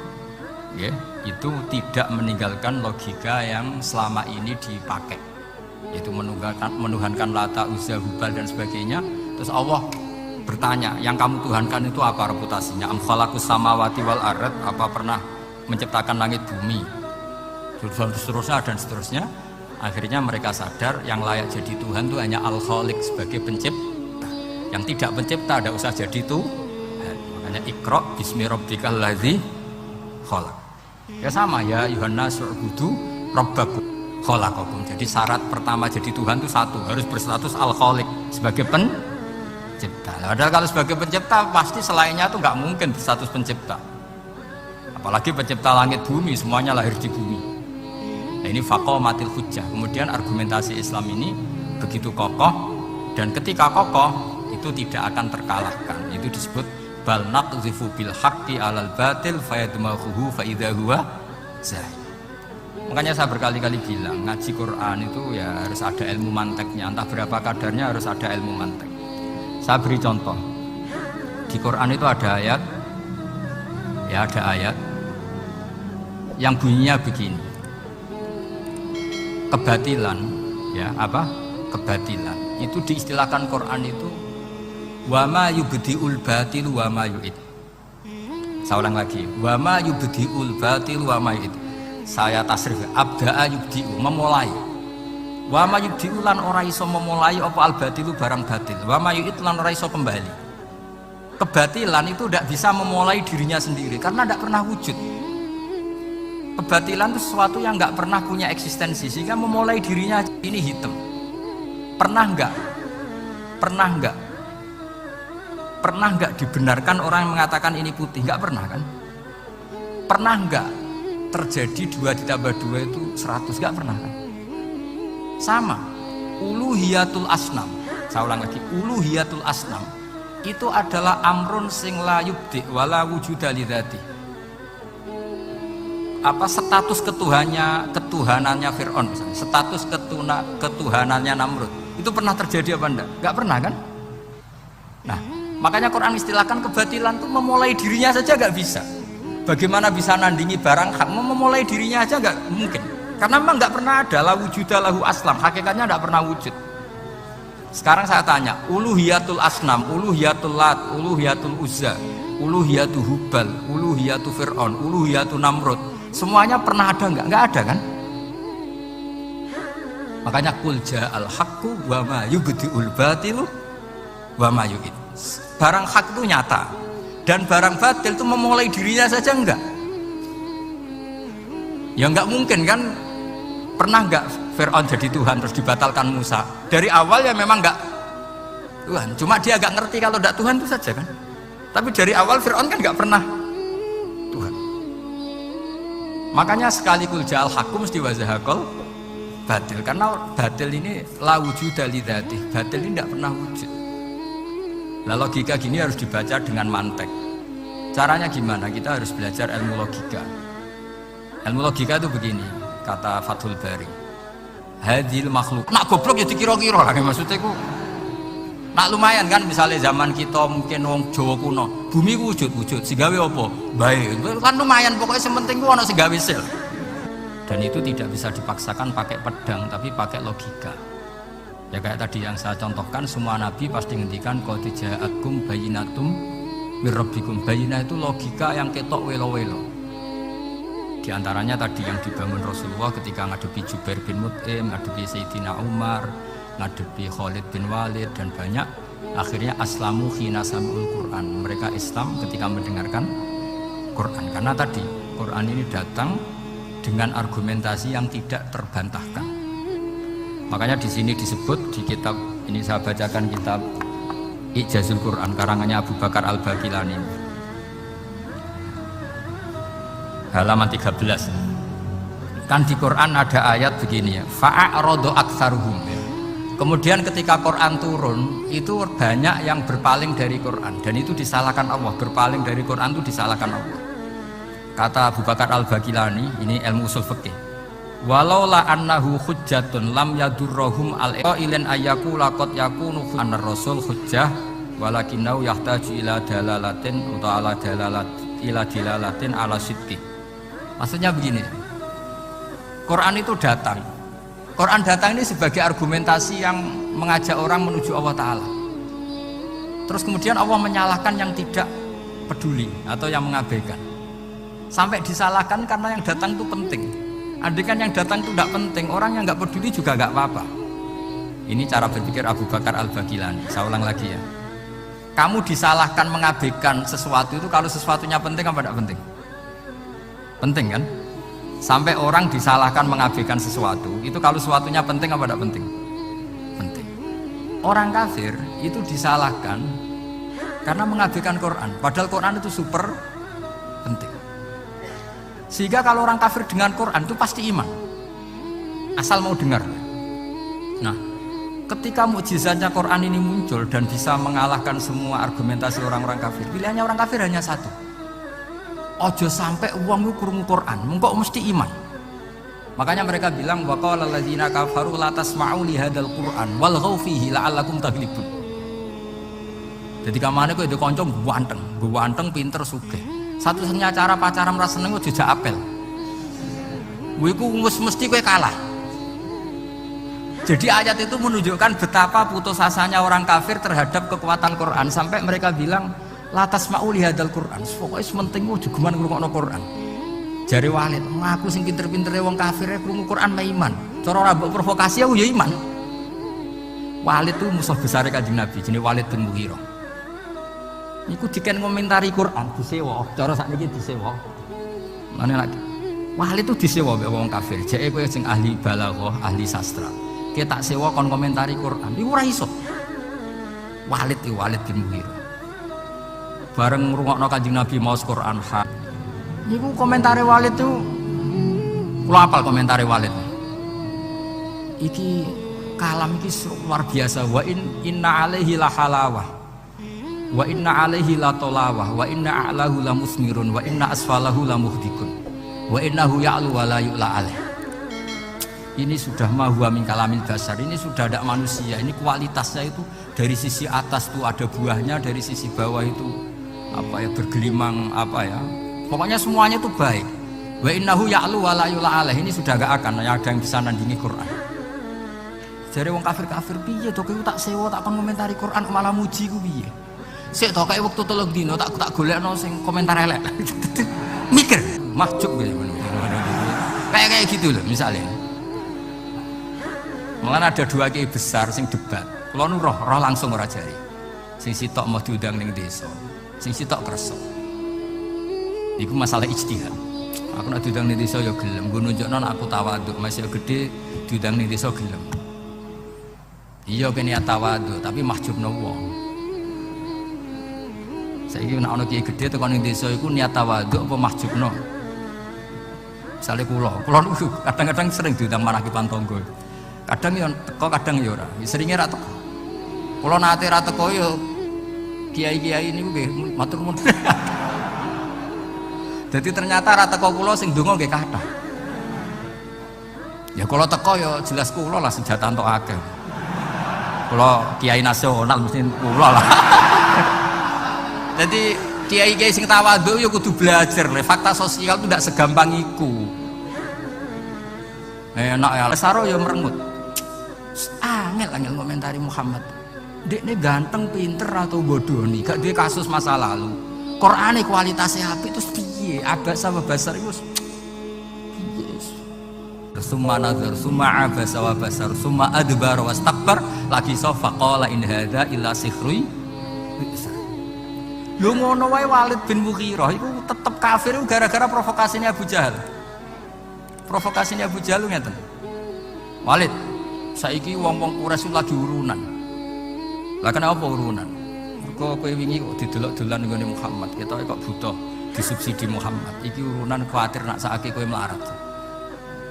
A: ya, itu tidak meninggalkan logika yang selama ini dipakai, yaitu menuhankan Lata, Uzza, Hubal dan sebagainya. Terus Allah bertanya, yang kamu tuhankan itu apa reputasinya? Am khalaqus samawati wal ard, apa pernah menciptakan langit bumi? Seterusnya dan seterusnya. Akhirnya mereka sadar yang layak jadi Tuhan itu hanya Al-Khaliq sebagai pencipta. Yang tidak pencipta tidak usah jadi Tuhan. Makanya Iqra bismi rabbikal ladzi khalaq. Ya sama ya, Yohanes u'budu rabbakum khalaqakum. Jadi syarat pertama jadi Tuhan itu satu, harus berstatus Al-Khaliq sebagai pencipta. Padahal kalau sebagai pencipta pasti selainnya itu nggak mungkin berstatus pencipta. Apalagi pencipta langit bumi, semuanya lahir di bumi. Nah ini faqamatil hujjah. Kemudian argumentasi Islam ini begitu kokoh, dan ketika kokoh itu tidak akan terkalahkan. Itu disebut bal naqzifu bil haqqi alal batil fayadmaghuhu fa idza huwa zahir. Makanya saya berkali-kali bilang ngaji Quran itu ya harus ada ilmu manteknya, entah berapa kadarnya harus ada ilmu mantek. Saya beri contoh. Di Quran itu ada ayat, ya ada ayat yang bunyinya begini. Kebatilan, ya apa? Kebatilan. Itu diistilahkan Quran itu wa ma yubdiul batil wa ma yu'id. Saya ulang lagi. Wa ma yubdiul batil wa ma yu'id. Saya tasrif abda'a yubdi'u, memulai. Wa ma yubdi'u lan ora iso memulai apa al batilu barang batil. Wa ma yu'id lan ora iso kembali. Kebatilan itu tidak bisa memulai dirinya sendiri karena tidak pernah wujud. Kebatilan itu sesuatu yang nggak pernah punya eksistensi, sehingga memulai dirinya ini hitam. Pernah nggak? Pernah nggak? Pernah nggak dibenarkan orang yang mengatakan ini putih? Nggak pernah kan? Pernah nggak terjadi 2 ditambah 2 itu 100? Nggak pernah kan? Sama. Uluhiyatul asnam. Saya ulang lagi. Uluhiyatul asnam itu adalah amrun sing la yubdi wala wujuda lidzati. Apa status ketuhanannya Fir'aun misalnya, status ketuhanannya Namrud itu pernah terjadi apa enggak? Enggak pernah kan? Nah makanya Quran istilahkan kebatilan itu memulai dirinya saja enggak bisa. Bagaimana bisa nandingi barang hak? Memulai dirinya aja enggak mungkin, karena memang enggak pernah ada la wujuda lahu aslam, hakikatnya enggak pernah wujud. Sekarang saya tanya, uluhiyatul asnam, uluhiyatul lat, uluhiyatul uzza, uluhiyatul hubal, uluhiyatul Fir'aun, uluhiyatul Namrud, semuanya pernah ada enggak? Enggak ada kan? Makanya qul ja'al haqqu wa ma yubdi'ul batilu wa ma yu'id. Barang hak itu nyata dan barang batil itu memulai dirinya saja enggak. Ya enggak mungkin kan? Pernah enggak Fir'aun jadi Tuhan terus dibatalkan Musa? Dari awal ya memang enggak Tuhan. Cuma dia agak ngerti kalau tidak Tuhan itu saja kan. Tapi dari awal Fir'aun kan nggak pernah Tuhan. Makanya sekalikul ja'al hakum mesti wazahakol batil, karena batil ini la wujuda li dzatih. Batil ini tidak pernah wujud. Nah, logika gini harus dibaca dengan mantek. Caranya gimana? Kita harus belajar ilmu logika. Ilmu logika itu begini, kata Fathul Bari. Hadil makhluk. Nak goblok ya dikira-kira lah, maksudnya ku. Nak lumayan kan, misalnya zaman kita mungkin wong Jawa kuno, bumi wujud, sigawe apa? Baik, kan lumayan, pokoknya sementing ku ana sigawe sil. Dan itu tidak bisa dipaksakan pakai pedang, tapi pakai logika. Ya kayak tadi yang saya contohkan, semua nabi pasti ngendikan qad ja'akum bayyinatum mir rabbikum. Bayyinah itu logika yang ketok welo-welo. Di antaranya tadi yang dibangun Rasulullah ketika ngadepi Jubair bin Mut'im, ngadepi Sayyidina Umar, ngadepi Khalid bin Walid dan banyak. Akhirnya aslamu khina sami'ul Quran. Mereka Islam ketika mendengarkan Quran. Karena tadi Quran ini datang dengan argumentasi yang tidak terbantahkan. Makanya di sini disebut di kitab ini, saya bacakan kitab Ijazul Quran karangannya Abu Bakar Al-Baqilani, halaman 13. Kan di Quran ada ayat begini ya, fa'a'radu aktsaruhum. Kemudian ketika Quran turun itu banyak yang berpaling dari Quran, dan itu disalahkan Allah. Berpaling dari Quran itu disalahkan Allah. Kata Abu Bakar Al-Baqilani, ini ilmu usul fikih, walau la annahu hujjatun lam yadurrohum al-qailin ayyaku laqad yakunu anar rasul hujjah walakinnahu yahtaju ila dalalatin atau ala dalalat ila dilalatin ala sidqi. Maksudnya begini, Quran itu datang, Quran datang ini sebagai argumentasi yang mengajak orang menuju Allah Ta'ala. Terus kemudian Allah menyalahkan yang tidak peduli atau yang mengabaikan, sampai disalahkan karena yang datang itu penting. Andai kan yang datang itu tidak penting, orang yang nggak peduli juga nggak apa-apa. Ini cara berpikir Abu Bakar Al-Baqilani. Saya ulang lagi ya, kamu disalahkan mengabaikan sesuatu itu kalau sesuatunya penting apa tidak penting? Penting kan? Sampai orang disalahkan mengabaikan sesuatu itu kalau sesuatunya penting apa tidak penting? Penting. Orang kafir itu disalahkan karena mengabaikan Quran, padahal Quran itu super penting. Sehingga kalau orang kafir dengan Quran itu pasti iman, asal mau dengar. Nah, ketika mukjizatnya Quran ini muncul dan bisa mengalahkan semua argumentasi orang-orang kafir, pilihannya orang kafir hanya satu, ojo sampai uang krungu Quran, mengkok mesti iman. Makanya mereka bilang waqala alladzina kafaru la tasma'u li hadzal Qur'an walghaw fihi la'allakum taghlibun. Jadi kamane kok itu kanca ganteng, pinter, sugih. Satu-satunya cara pacaran merasa seneng itu jejak apel. Wiku mesti kowe kalah. Jadi ayat itu menunjukkan betapa putus asanya orang kafir terhadap kekuatan Quran, sampai mereka bilang la tasma'u li hadzal Qur'an. Pokoke sementing ojo geman ngrungokno Quran. Jare Walid, ngaku sing pinter-pintere wong kafir krungu Quran mah iman. Cara ora mbok provokasi aku ya iman. Walid itu musuh besar Kanjeng Nabi, jenenge Walid bin Mughirah. Iku diken komentari Quran disewa, cara sakniki disewa. Mane lagi. Walid itu disewa mbek wong kafir. Jeke kowe sing ahli balaghah, ahli sastra. Ki tak sewa kon komentari Quran. Iku ora iso. Walid bin Mughirah. Bareng ngrungokno Kanjeng Nabi maos Quran hak. Niku komentare Walid itu kula apal komentare Walid. Iki kalam iki luar biasa. Wa inna alaihi la halawah. Wa inna alaihi la tolawah, wa inna a'lahu la musmirun, wa inna asfalahu la muhdikun, wa innahu ya'lu wa la yu'la alaih. Ini sudah mahuwa min kalamil basar, ini sudah ada manusia, ini kualitasnya itu dari sisi atas tuh ada buahnya, dari sisi bawah itu apa ya, bergelimang apa ya, pokoknya semuanya itu baik. Wa innahu ya'lu wa la yu'la alaih, ini sudah gak akan ada yang bisa nandingi Quran. Jadi wong kafir-kafir piye to kowe tak sewa tak kon komentari Quran malah muji ku piye? Sik to kayak waktu 3 dino tak golekno sing komentar elek. Mikir, mahjub gitu. Kayak gitu loh misalnya. Malah ada 2 kiai besar sing debat. Kula nu roh langsung ora jari. Sing sitok mau diundang ning desa, sing sitok kersa. Iku masalah ijtihad. Aku nak diundang ning desa ya gelem, nggo nunjukno aku tawadhu, masih gede diundang ning desa gelem. Iya kene tawadu, tapi mahjubno wong. Saiki nek ana kiai gedhe tekan ning desa iku niat tawadhu apa mahjubno. Misale kula niku kadang-kadang sering diundang marakiban tangga. Kadang yo teko, kadang yo ora. Seringe ra teko. Kula nate ra teko yo kiai-kiai niku nggih matur nuwun. Jadi ternyata ra teko kula sing donga nggih kathah. Ya kula teko yo jelas kula lah senjata entuk akeh. Kula kiai nasional mesti kula lah. Jadi kiai-kiai sing tawadhu ya kudu belajar. Fakta sosial itu tidak segampang iku. Enak ya, Lesaro ya merengut. Angel komentari Muhammad. Dekne ganteng, pinter atau bodoh nih? Gak dia kasus masa lalu. Qur'ane kualitasnya apik terus piye? Abasa wa basar iku piye? Summa nazar, summa abasa wa basar, summa adbar wastakbar, lagi sofa qala in hadza illa sihrun. Lho ngono wae Walid bin Mughirah iku tetep kafir gara-gara provokasinya Abu Jahal. Provokasinya Abu Jahal ngeten. Walid, saiki wong-wong Quraisy lagi urunan. Lah kenapa urunan? Mergo kowe wingi kok didelok-delokan nggone Muhammad, ketoke kok butuh disubsidi Muhammad. Iki urunan kuwatir nak sakake kowe melarat.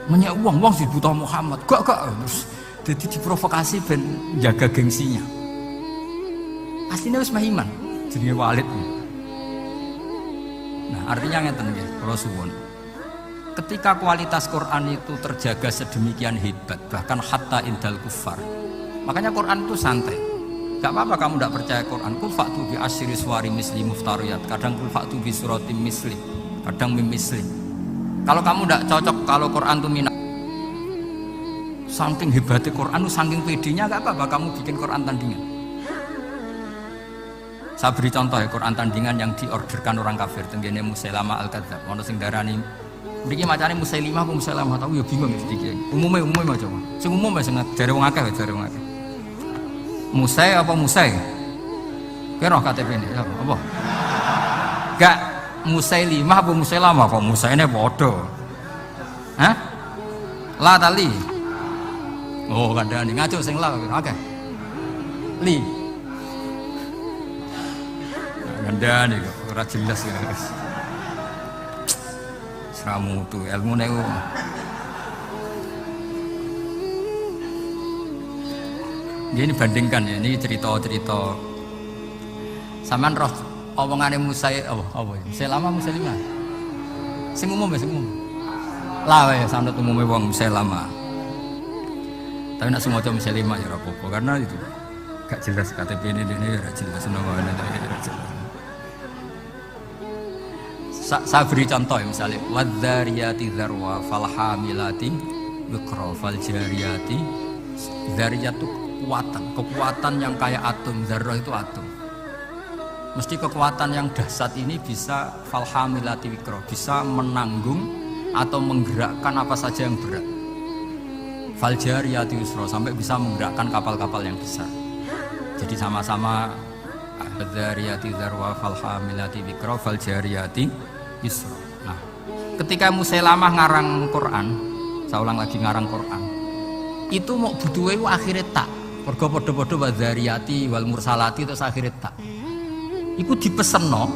A: Menyek wong dibutuh Muhammad. Gak terus dadi diprovokasi ben jaga gengsinya. Asline wis mah iman. Jenenge Walid. Nah, artinya ngeten nggih, kula suwun. Ketika kualitas Quran itu terjaga sedemikian hebat, bahkan hatta indal kufar. Makanya Quran itu santai. Gak apa-apa kamu tidak percaya Quran. Kul fa'tu bi asyri suwari misli muftariyat. Kadang kul fa'tu bi suratim misli, kadang mim misli. Kalau kamu tidak cocok kalau Quran itu minat. Saking hebatnya Quran, saking pedenya gak apa-apa kamu bikin Quran tandingan. Saya beri contoh ya Quran tandingan yang diorderkan orang kafir tenggene Musailamah al-Kadzdzab. Ono sing darani mriki macane Musailimah apa Musailamah tahu ya bingung iki. Umume maca. Sing umum sing jare wong akeh jare wong akeh. Musai apa Musai? Kira KTP-ne apa? Gak Musailimah apa Musailamah kok Musaine padha. Hah? La tali. Oh kandhane ngaco sing la akeh. Li. Ganda nih kok, ora jelas ya guys. Seramu tuh ilmu nego. Ini bandingkan ya, ini cerita-cerita. Saman roh omongane Musa apa ya? Selama Musa lima. Sing umum ya, sing umum. Lah ya sanad umume wong Selama. Tapi nak semua Musa lima ya ora apa-apa karena itu gak jelas KTP ini ora jelas namanya ora jelas. Saya beri contoh ya misalnya wadzariyati dzarwa falhamilati wikra faljariyati. Dzariyat itu kekuatan yang kayak atom. Zarrah itu atom. Mesti kekuatan yang dahsyat ini bisa falhamilati wikra, bisa menanggung atau menggerakkan apa saja yang berat. Faljariyati yusra, sampai bisa menggerakkan kapal-kapal yang besar. Jadi sama-sama wadzariyati dzarwa falhamilati wikra faljariyati yusra. Nah, ketika Musailamah ngarang Quran, saya ulang lagi ngarang Quran, itu mau butuhe akhirnya tak, mergo padha-padha wadzariyati wal mursalati terus akhirnya tak. Iku dipesenno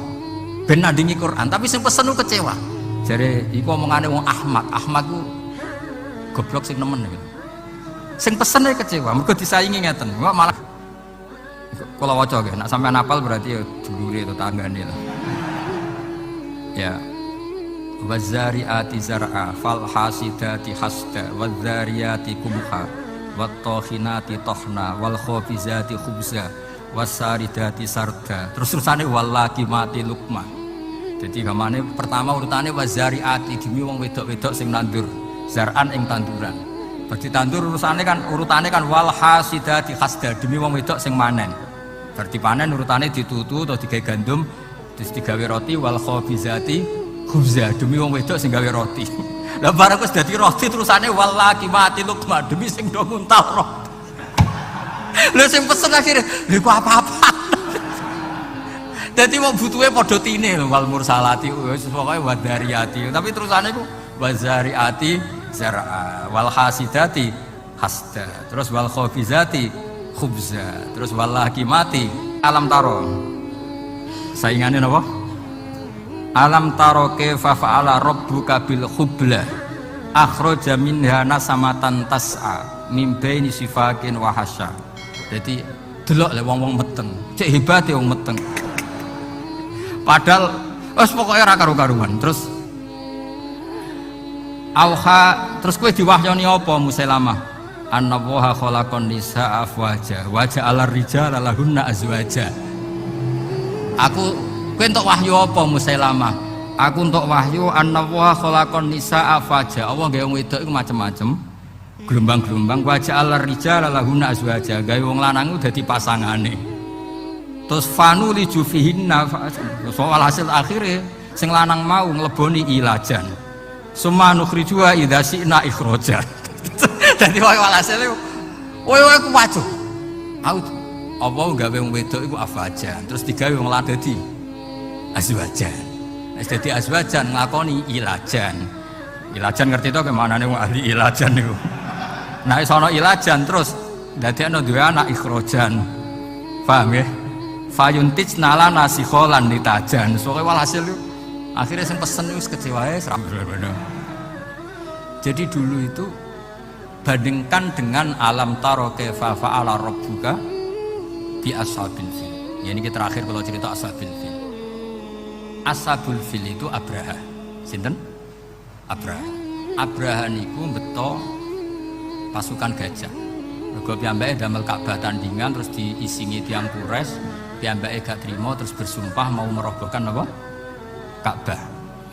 A: ben nandingi Quran, tapi sing pesen ku kecewa. Jare iku omongane wong Ahmad ku goblok sing nemen gitu. Sing pesene kecewa, mergo disaingi ngeten. Kok malah kula waca nggih, nek sampean hafal berarti ya dulure atau tanggane lah. Ya wazariati zar'a fal hasidati hasda wadzariyati kumha wattokhinati tohna wal khobizati khubza wasaridati sarda terus-terusane walakimati lukma. Jadi gamane pertama urutane wazariati demi wong wedok-wedok sing nandur zar'an ing tanduran. Berarti tandur urutane kan wal hasidati hasda demi wong wedok sing manen. Berarti panen urutane ditutu atau digawe gandum terus digawe roti wal khobizati khubza demi wong wedok sing gawe roti. Lah barang wis dadi roti terusane walaki mati lukma demi sing do nguntal roti. Lha sing pesen akhire lha kok apa-apa. Dadi wong butuhe padha tine lho wal mursalati wis pokoke wadariyati. Tapi terusane ku wazariati zar'a wal hasidati hasda. Terus wal khobizati khubza. Terus wallahi mati. Alam taro. Saingannya apa? Alam taro kaifa fa'ala rabbuka bil khubla. Akhraja minha nasamatan tas'a min baini sifakin wa hasya. Jadi delok le wong-wong meteng. Cek hebate wong meteng. Padahal wis pokoke ora karu-karuan. Terus terus kowe diwahyoni apa Musailamah? Annallaha khalaqan nisaa afwaja wa ja'ala rijala lahunna azwaja. Kowe entuk wahyu apa Musailamah? Aku entuk wahyu annallaha khalaqan nisaa afwaja. Allah gawe wong wedok iku macam-macam. Gelombang-gelombang wa ja'ala rijala lahunna azwaja. Gawe wong lanang dadi pasangane. Terus fanu li jufihinna soal hasil akhirnya sing lanang mau ngleboni ilajan. Summa nukhrijuha idza syi'na ikhraja. Dadi walhasil kowe ku wajuh. Apa gawe wong wedok iku afajan, terus digawe wong lanang dadi azwajan. Wis dadi azwajan nglakoni ilajan. Ilajan ngerti to kemanane wong ahli ilajan niku. Nah iso ana ilajan terus dadekno duwe anak ikhrajan. Paham ya? Fayuntij nala nasikholan nitajan. Soale walhasil akhirnya sing pesen wis kecewa wis. Jadi dulu itu bandingkan dengan alam taro kaifa fa'ala rabbuka bi ashabil fil. Ya ini terakhir kalau cerita ashabil fil. Ashabul fil itu Abraha. Sinten? Abraha. Abraha niku beto pasukan gajah. Mergo piyambake damel Ka'bah tandingan terus diisingi tiyang Quraisy, piyambake gak trimo terus bersumpah mau merobohkan apa? Ka'bah.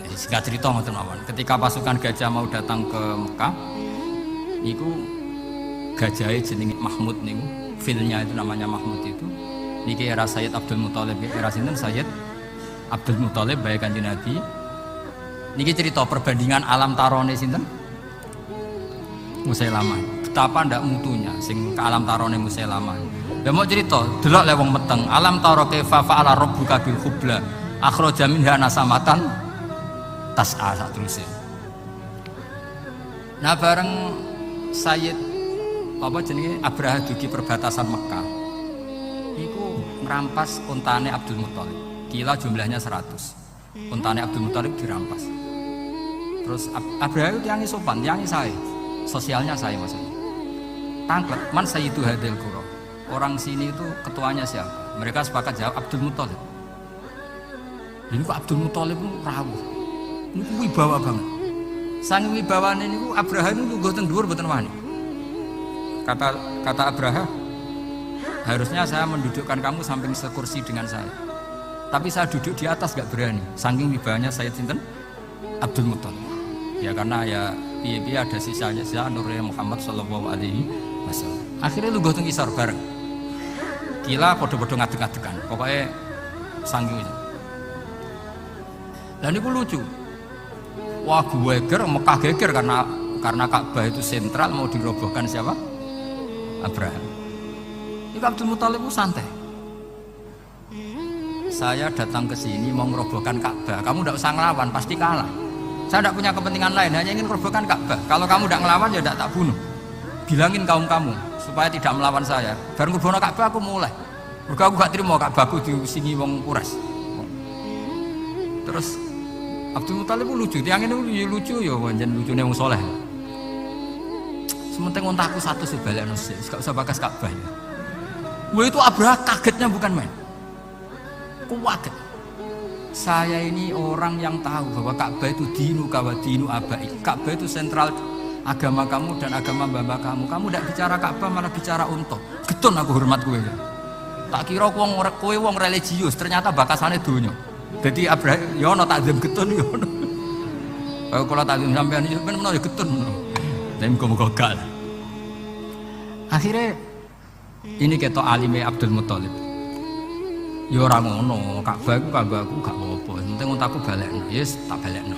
A: Singkat cerita ngoten mawon. Ketika pasukan gajah mau datang ke Mekah, niku gajahe jenenge Mahmud niku, filnya itu namanya Mahmud itu. Niki era Sayyid Abdul Muthalib, era sinten Sayyid Abdul Muthalib bae Kanjeng Nabi. Niki cerita perbandingan alam tarone sinten? Musailamah. Betapa ndak mutunya sing ke alam tarone Musailamah. Lah mau cerita, delok le wong meteng, alam taro kaifa fa'ala rabbuka bil khubla. Akhraja minha nasamatan tas'a saterusé. Nah bareng Sayyid apa jenenge Abraha dugi perbatasan Mekah. Iku merampas untane Abdul Muthalib. Kila jumlahnya 100. Untane Abdul Muthalib dirampas. Terus Abraha itu tiangi sopan, tiangi sae. Sosialnya saya maksudnya. Tangklet man sayyidu hadil qura. Orang sini itu ketuanya siapa? Mereka sepakat jawab Abdul Muthalib. Ini kok Abdul Muthalib itu rawuh. Ini wibawa banget. Sang wibawane niku Abraha niku lungguh teng dhuwur mboten wani. Kata Abraha, harusnya saya mendudukkan kamu samping sekursi dengan saya. Tapi saya duduk di atas gak berani. Saking wibawanya saya sinten? Abdul Muthalib. Ya karena ya piye-piye ada sisanya sisa nurnya Muhammad sallallahu alaihi wasallam. Akhirnya lungguh teng isor bareng. Kila padha-padha ngadeg-adegan. Pokoknya saking itu. Dan itu lucu. Wah geger, Mekah geger karena Ka'bah itu sentral mau dirobohkan siapa? Abraham. Ini Abdul Muthalib itu santai. Saya datang ke sini mau merobohkan Ka'bah. Kamu tidak usah ngelawan, pasti kalah. Saya tidak punya kepentingan lain, hanya ingin merobohkan Ka'bah. Kalau kamu tidak ngelawan ya tidak tak bunuh. Bilangin kaum kamu supaya tidak melawan saya. Baru ngerobohkan Ka'bah aku mulai. Mergo aku gak terima Ka'bahku diusingi wong Quraisy. Terus Abdul Muthalib lucu, tiang ini lucu ya, wajan lucunya wong soleh. Sementing untaku satu sebalekno sik, gak usah bakas Ka'bah ya. Wah itu Abraha kagetnya bukan main. Kuwaget. Saya ini orang yang tahu bahwa Ka'bah itu dinu kawa dinu abai. Ka'bah itu sentral agama kamu dan agama mbah kamu. Kamu tidak bicara Ka'bah malah bicara unta. Getun aku hormat kowe. Tak kira kowe wong religius, ternyata bakasane donya. Jadi Abraha ya ana takzim getun ya ono. Kalau takzim sampean yo ben menawa getun. Tapi muga-muga gak. Akhirnya ini ketok alime Abdul Muthalib. Ya ora ngono, Ka'bah iku kanggo aku gak apa-apa. Penting untaku balekno. Yes, tak balekno.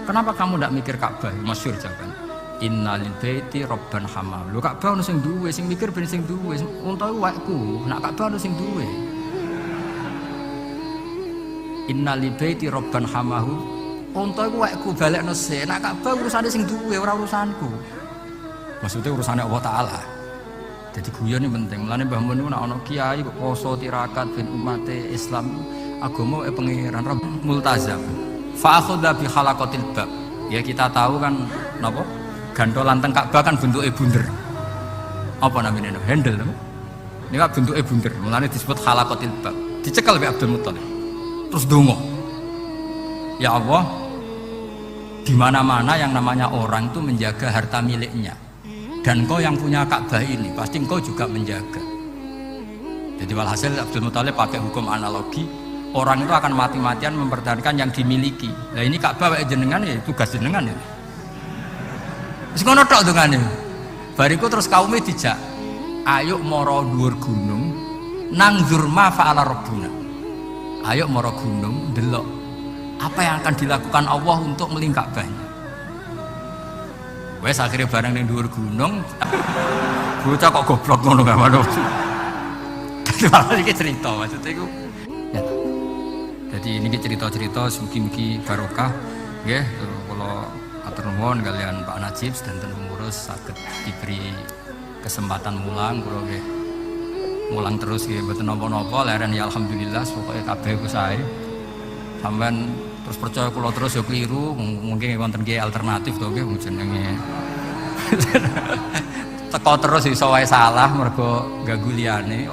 A: Kenapa kamu ndak mikir Ka'bah? Masyhur jawaban. Innalil baiti rabban hamal. Lho Ka'bah ono sing duwe, sing mikir ben sing duwe. Unta iku waekku, nek Ka'bah ono sing duwe. Innalil baiti rabban hamahu. Unta iku waekku balekno sik. Nek Ka'bah urusane sing duwe, ora urusanku. Maksudnya urusannya Allah Ta'ala. Jadi guyon ini penting. Mulane Mbah Mun nek ana kiai kok poso tirakat ben umat Islam agama pangeran multazam. Fa akhadha bi khalaqatil bab. Ya kita tahu kan napa? Gantolan teng Ka'bah kan bentuke bunder. Apa namanya? Handle napa? Ini kan bentuke bunder. Mulane disebut khalaqatil bab. Dicekel oleh Abdul Muthalib. Terus donga. Ya Allah, di mana-mana yang namanya orang itu menjaga harta miliknya. Dan kau yang punya Ka'bah ini pasti kau juga menjaga. Jadi walhasil Abdul Muthalib pakai hukum analogi, orang itu akan mati-matian mempertahankan yang dimiliki. Nah ini Ka'bah wae jenengan ya tugas jenengan ya. Wis ngono tok dongane. Bariku terus kaumnya dijak, ayo moro dhuwur gunung nang zurma fa'ala rabbuna. Ayo moro gunung delok apa yang akan dilakukan Allah untuk meling Ka'bahnya. Wes akhirnya bareng ning dhuwur gunung. Bocah kok goblok ngono gak mano. Dadi malah iki cerita maksud iku. Ya. Jadi ini cerita-cerita mugi-mugi barokah nggih kula atur nuwun kalian Pak Najib dan pengurus saged diberi kesempatan mulang kula nggih. Mulang terus nggih mboten napa-napa leren ya alhamdulillah pokoke kabeh ku sae. Sampeyan terus percaya kula terus ya keliru, mungkin wonten nggih alternatif to nggih jenenge. Teko terus iso wae salah mergo ganggu liyane.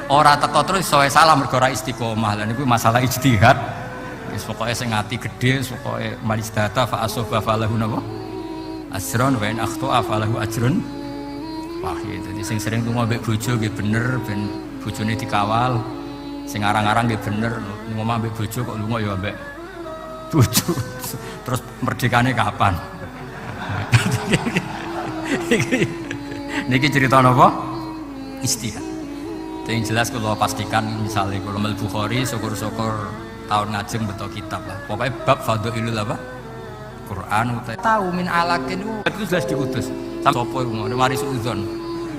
A: Ora teko terus iso wae salah mergo ora istiqomah. Lah niku masalah ijtihad. Wis pokoke sing ati gedhe pokoke malistata fa asoba falahu napa? Ajrun wa in akhta falahu ajrun wahid. Jadi sing sering lunga mbek bojo nggih bener ben bojone dikawal. Sing arang-arang nggih bener, ngomong mbek bojo kok lunga ya mbek bojo. Terus merdekane kapan? Niki cerita napa? Istihad. Yang jelas kalau pastikan misalnya kalau mel Bukhari syukur-syukur tahun ngajeng betul kitab lah. Pokoknya bab fadhailul apa? Quran utai tahu min alakin itu jelas diutus. Sampai sapa iku ngono mari suudzon.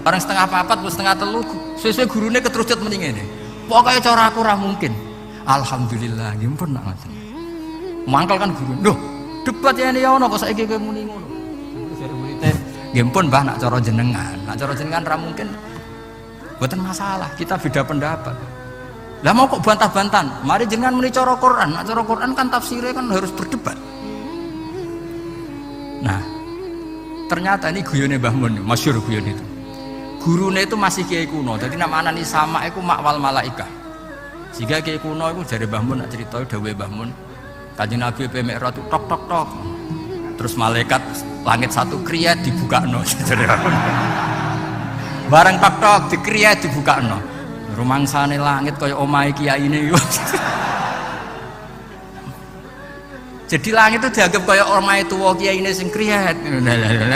A: Bareng setengah papat terus setengah telu sesuai gurune keterucut mending ngene. Pokoknya cara aku ora mungkin. Alhamdulillah nggih pun nak ngoten. Mangkel kan guru. Loh, debat ya ono kok saiki kowe muni ngono. Jare murid nggih pun Mbah nak cara jenengan. Nak cara jenengan ora mungkin. Mboten masalah, kita beda pendapat. Lah mau kok bantah-bantahan? Mari jenengan muni cara Quran. Nak cara Quran kan tafsirnya kan harus berdebat. Nah, ternyata ini guyone Mbah Mun, masyhur guyon itu. Gurune itu masih kiai kuno. Jadi nama anani sama iku makwal malaikah. Jika kiai kuno iku jare Mbah Mun nak cerita dawuhe Mbah Mun. Kanjeng Nabi pe mi'raj tok tok tok. Terus malaikat langit satu kriyat dibukakno. Bareng tok tok dikriyat dibukakno. Rumangsane langit kaya omahe kiyaine yo. Jadi langit itu dianggap kaya omahe tuwa kiyaine sing kriyat.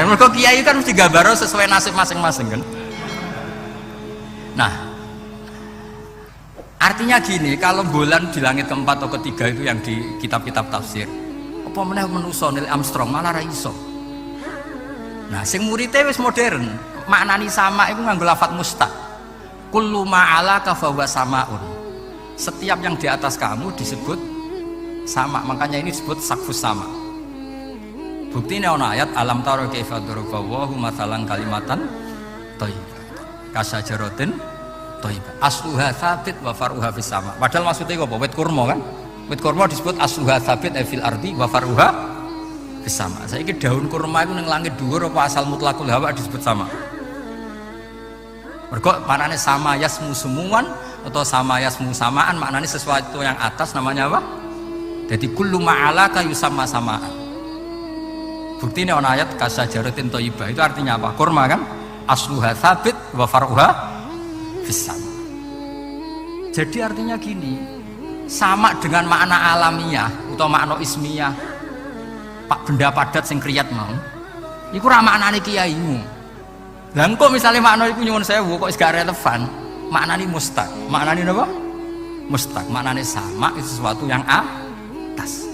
A: Mergo kiai kan mesti gambaro sesuai nasib masing-masing kan. Nah, artinya gini, kalau bulan di langit keempat atau ketiga itu yang di kitab-kitab tafsir, apa meneh menuso Neil Armstrong malah ra iso. Nah, sing muridé wis modern, maknani sama itu nganggo lafadz mustaq. Kullu ma'alaka fahuwa samaun. Setiap yang di atas kamu disebut sama, makanya ini disebut sakfus sama. Buktinya ana ayat alam tara kaifa daraballahu mathalan kalimatan thayyibah kasajaratin thayyibah asluha tsabit wa faruha fis sama. Padahal maksudnya apa? Wit kurma kan? Wit kurma disebut asluha tsabit fil ardi wa faruha fis sama. Saiki daun kurma iku ning langit dhuwur apa asal mutlakul hawa disebut sama? Mergo maknane sama yasmu semuan atau sama yasmu samaan maknane sesuatu yang atas namanya apa? Jadi kullu ma'alaka yusamma samaan. Buktinya ana ayat kasajaratin thayyibah itu artinya apa? Kurma kan? Asluha tsabit wa faruha fis sama. Jadi artinya gini, sama dengan makna alamiah atau makna ismiyah pak benda padat sing kriyat mau. Iku ra maknane kiaimu. Lah engko misale makna iku nyuwun sewu kok wis gak relevan, maknane mustaq. Maknane napa? Mustaq. Maknane sama itu sesuatu yang atas.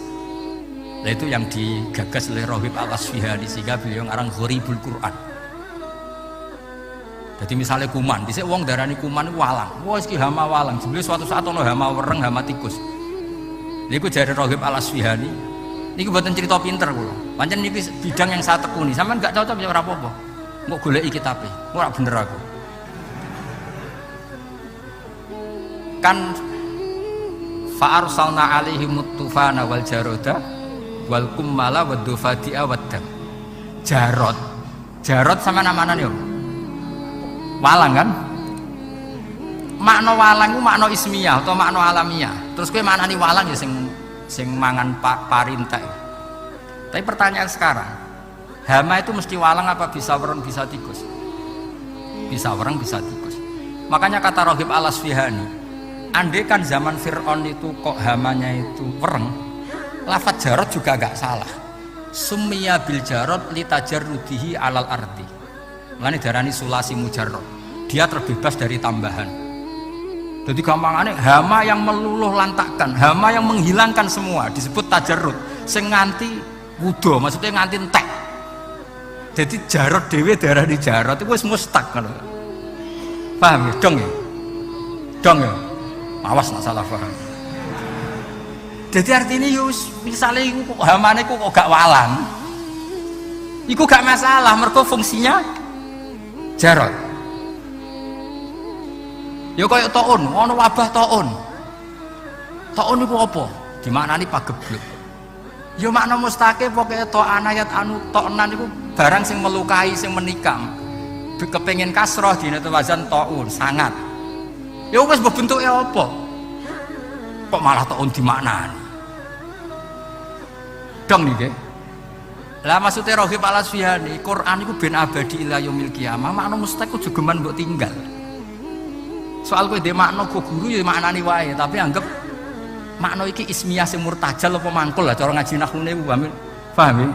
A: Nah itu yang digagas oleh Rohib Al-Asfihani sehingga beliau ngarang Gharibul Quran. Jadi misalnya kuman, dhisik wong darani kuman walang. Wah iki hama walang. Jebule suatu saat ono hama wereng, hama tikus. Niku jare Rohib Al-Asfihani. Niku mboten cerita pinter kula. Pancen niki bidang yang saya tekuni. Sampeyan gak cocok ya ora apa-apa. Mbok goleki kitabe. Ora bener aku. kan fa arsalna alaihim tufana wal jaroda wal kummala wad dufadi'a wad dam. Jarot sama nama yo walang kan, makna walang itu makna ismiyah atau makna alamiah. Terus kowe maknani walang ya sing mangan parintek. Tapi pertanyaan sekarang, hama itu mesti walang apa bisa wereng bisa tikus? Bisa wereng bisa tikus. Makanya kata Rohib Al-Asfihani, andai kan zaman Fir'aun itu kok hamanya itu wereng, lafadz jarot juga gak salah. Summiya bil jarot litajarrudihi alal ardi. Mulane darani sulasi mujarrad. Dia terbebas dari tambahan. Jadi gampangane hama yang meluluh lantakkan, hama yang menghilangkan semua disebut tajarrud. Sing nganti wudo, maksudnya nganti entek. Jadi jarot dhewe darani jarot itu wis mustak ngono. Paham ya? Dong ya? Dong ya? Awas nak salah paham. Jadi artinya yus misalnya hamane kok gak walang, iku gak masalah, mergo fungsinya jarot. Ya kaya taun, ono wabah taun. Taun iku apa? Dimaknani pagebluk. Ya makna mustaqim pokoke ta'an ayat anu ta'nan iku barang sing melukai, sing menikam. Kepengin kasroh dina wazan taun sangat. Ya wis bentuke apa? Kok malah taun dimaknani? Dong niki. Lah maksudnya Rohib Al-Asfihani, Quran iku ben abadi ila yaumil qiyamah, makna mustaqim jogeman mbok tinggal. Soal kowe dhe makna go guru ya maknani wae, tapi anggap makna iki ismiyah sing murtajal apa mangkul lah cara ngaji nahune wae. Paham ya?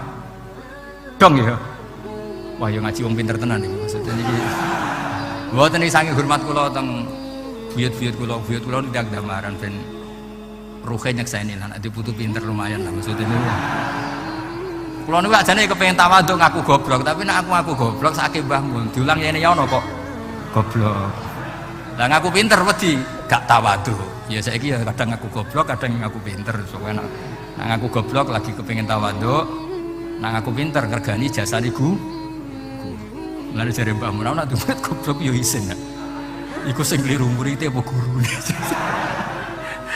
A: Dong ya. Wah ya ngaji wong pinter tenan iki maksudnya niki. Mboten iki saking hormat kula teng buyut-buyut kula ndak damaran ben ruhe nyekseni lan nek butuh pinter lumayan lah maksudnya niku. Kula niku ajane kepengin tawadhu ngaku goblok, tapi nek aku ngaku goblok sakake Mbah Mun diulang yene ya ono kok goblok. Lah ngaku pinter wedi gak tawadhu. Ya saiki ya kadang ngaku goblok, kadang ngaku pinter. Soale nek ngaku goblok lagi kepengin tawadhu, nek ngaku pinter ngergani jasane guru. Lah jare Mbah Mun nek dumet goblok yo isin. Iku sing kliru murid apa gurune.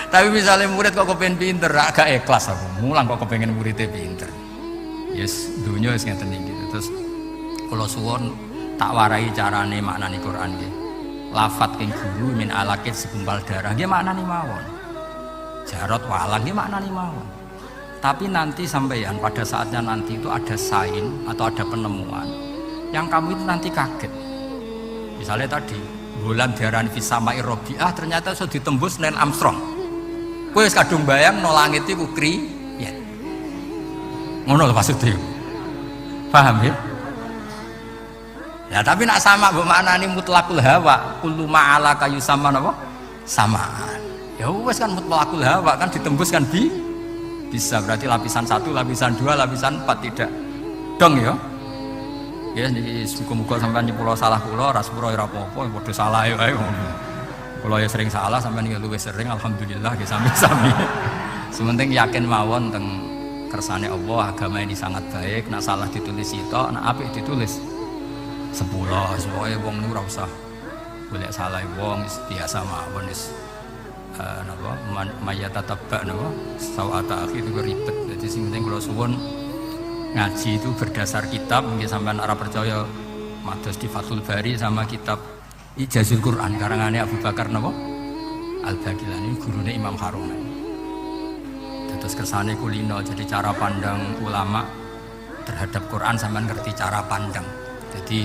A: Tapi misalnya murid kok kepengen pinter, agak ikhlas aku. Mulang kok kepengen muridnya pinter. Yes, dunia wis ngeten iki. Terus kula suwun tak warai carane maknani Quran nggih. Lafat ing guru min alakit segumpal darah nggih maknani mawon. Jarot walang nggih maknani mawon. Tapi nanti sampeyan pada saatnya nanti itu ada sain atau ada penemuan yang kamu itu nanti kaget. Misalnya tadi bulan diarani fisamai robiah ternyata sudah ditembus Neil Armstrong. Kowe wis kadung bayang no langit iku ya. Ngono lho maksudnya. Paham ya? Ya tapi nak sama mbok maknani mutlaqul hawa, kullu ma'ala kayu sama napa? Samaan. Ya wis kan mutlaqul hawa kan ditembus kan bisa berarti lapisan 1, lapisan 2, lapisan 4 tidak. Dong ya. Ya niki muga-muga sampean nyepuro salah kula, ora sepuro ora apa-apa, padha salah ae ngono. Kula ya sering salah sampean ya luwih sering alhamdulillah nggih sami-sami. Sementing yakin mawon teng kersane Allah, agama ini sangat baik. Nak salah ditulis sitok, nak apik ditulis 10. Semoga wong niku ora usah golek salah wong, biasa mawon wis napa mayatatabba napa sawata akhir itu ribet. Jadi sing penting kula suwun ngaji itu berdasar kitab, mungkin sampean ora percaya mados di Fathul Bari sama kitab Ijazul Quran karangane Abu Bakar napa Al-Baqilani gurune Imam Harumain. Terus kersane kulino, jadi cara pandang ulama terhadap Quran sampean ngerti cara pandang. Jadi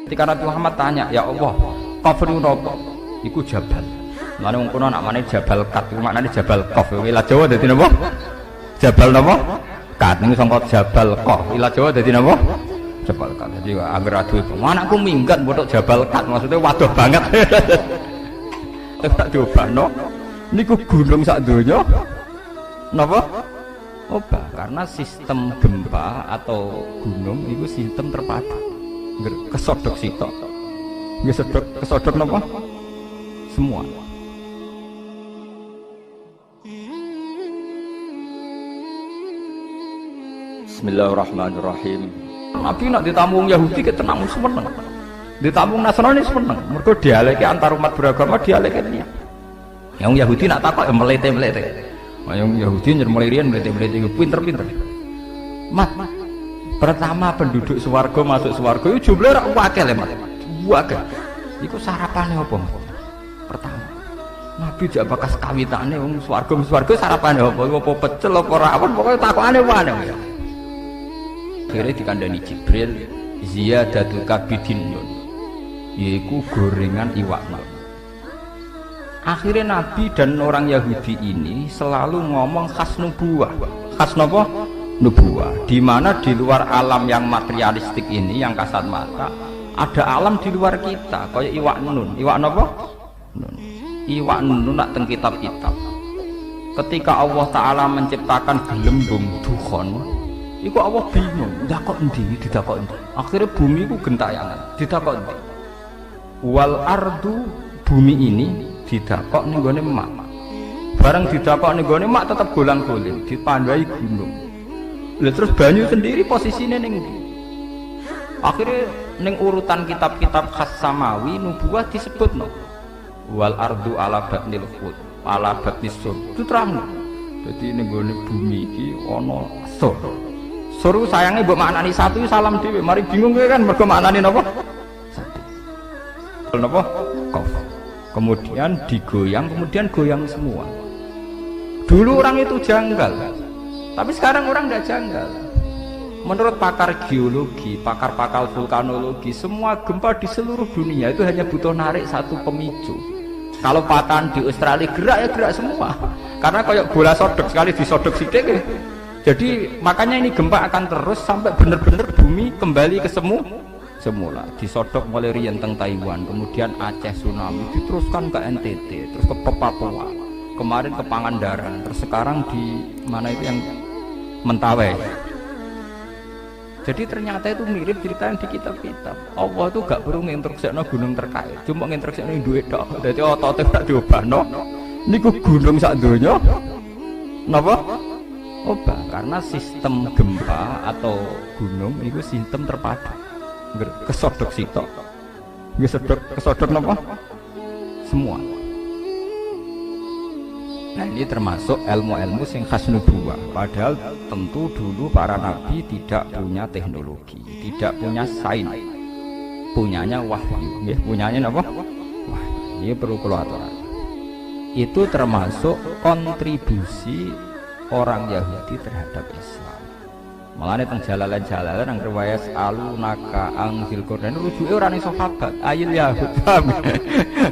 A: ketika Nabi Muhammad tanya, ya Allah, kafir nopo? Iku jabal. Lane wong kono nak mane jabal kat, iku maknane jabal qaf. Ila Jawa dadi napa? Jabal napa? Kat niku sangka jabal qaf. Ila Jawa dadi napa? Jabal kat. Jadi anggere adu itu. Anakku minggat botok jabal kat, maksudnya waduh banget. Tak diobano. Niku gunung sak donya. Napa? Oba, karena sistem gempa atau gunung itu sistem terpadu. Kesodok sitok. Nggih kesodok napa? Semua. Bismillahirrahmanirrahim. Nabi nak ditamu Yahudi ke tenang seneng. Ditamu Nasrani seneng. Mergo dialeke antar umat beragama dialeke niat. Yang Yahudi nak takok ya melete-melete. Yang Yahudi nyermeli riyen melete-melete pinter-pinter. Mat, pertama penduduk swarga masuk swarga itu jumlah ora akeh le, Mat. Akeh. Iku sarapane apa? Pertama. Nabi jak bakas kawitane wong swarga sarapane apa? Apa pecel apa rawon pokoke takokane wae. Akhirnya dikandani Jibril ziyadatul kabidin yaitu gorengan iwak nun. Akhirnya Nabi dan orang Yahudi ini selalu ngomong khas nubuwah. Khas apa? Nubuwah. Di mana di luar alam yang materialistik ini yang kasat mata ada alam di luar kita kayak iwak nun. Iwak apa? Nun. Iwak nun nak teng kitab-kitab. Ketika Allah Ta'ala menciptakan gelembung dukhon, iku Allah bingung, dakok endi, didakok endi. Akhirnya bumi iku gentayangan, didakok endi. Wal ardu, bumi ini didakok ning gone mak. Bareng didakok ning gone mak tetep golang-goling, dipandai gunung. Lah terus banyu sendiri posisinya ning ndi? Akhirnya ning urutan kitab-kitab khas samawi nubuwah disebutno. Wal ardu ala batnil khut, ala batnis sur. Itu terang. Jadi ning gone bumi iki ana sur. Suruh sayangnya buat maknani satu salam dewe, mari bingung kan mergo maknani napa? Satu. Napa? Qaf. Kemudian digoyang, kemudian goyang semua. Dulu orang itu janggal, tapi sekarang orang tidak janggal. Menurut pakar geologi, pakar-pakar vulkanologi, semua gempa di seluruh dunia itu hanya butuh narik satu pemicu. Kalau patahan di Australia gerak ya gerak semua, karena kayak bola sodok sekali disodok sidik ya. Jadi makanya ini gempa akan terus sampai benar-benar bumi kembali ke semula. Disodok mulai riyen teng Taiwan, kemudian Aceh tsunami, diteruskan ke NTT, terus ke Papua, kemarin ke Pangandaran, terus sekarang di mana itu yang Mentawai. Jadi ternyata itu mirip cerita yang di kitab-kitab. Allah itu gak perlu ngintersekno gunung terkait, cuma ngintersekno duit tok. Dadi otote gak diobahno. Niku gunung sak donya. Napa? Obah, karena sistem gempa atau gunung itu sistem terpadu. Kesodok sitok. Kesodok napa? Semua. Nah ini termasuk ilmu-ilmu sing khas nubuwah. Padahal tentu dulu para nabi tidak punya teknologi, tidak punya sains. Punyanya wahyu. Punyanya apa? Wahyu. Ini perlu keluaran. Itu termasuk kontribusi orang Yahudi terhadap Islam. Malah teng jalalan-jalalan yang riwayat alunaka angzil Quran rujuke ora ning sahabat, ayil Yahud.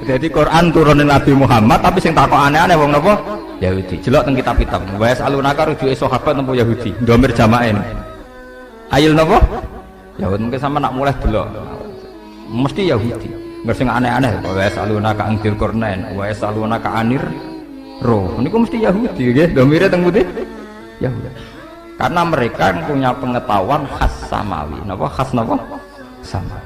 A: Jadi Quran turunin Nabi Muhammad tapi sing takok aneh-aneh wong napa? Yahudi. Jelok teng kitab-kitab. Riwayat alunaka rujuke sahabat napa Yahudi? Ndomir jamaen. Ayil napa? Yahud mungkin sama nak mulai delok. Mesti Yahudi. Enggak sing aneh-aneh. Riwayat alunaka angzil Quran, riwayat alunaka anir roh, ini kok mesti Yahudi ya, domirnya teng putih Yahudi. Karena mereka yang punya pengetahuan khas samawi. Napa khas napa? Samawi.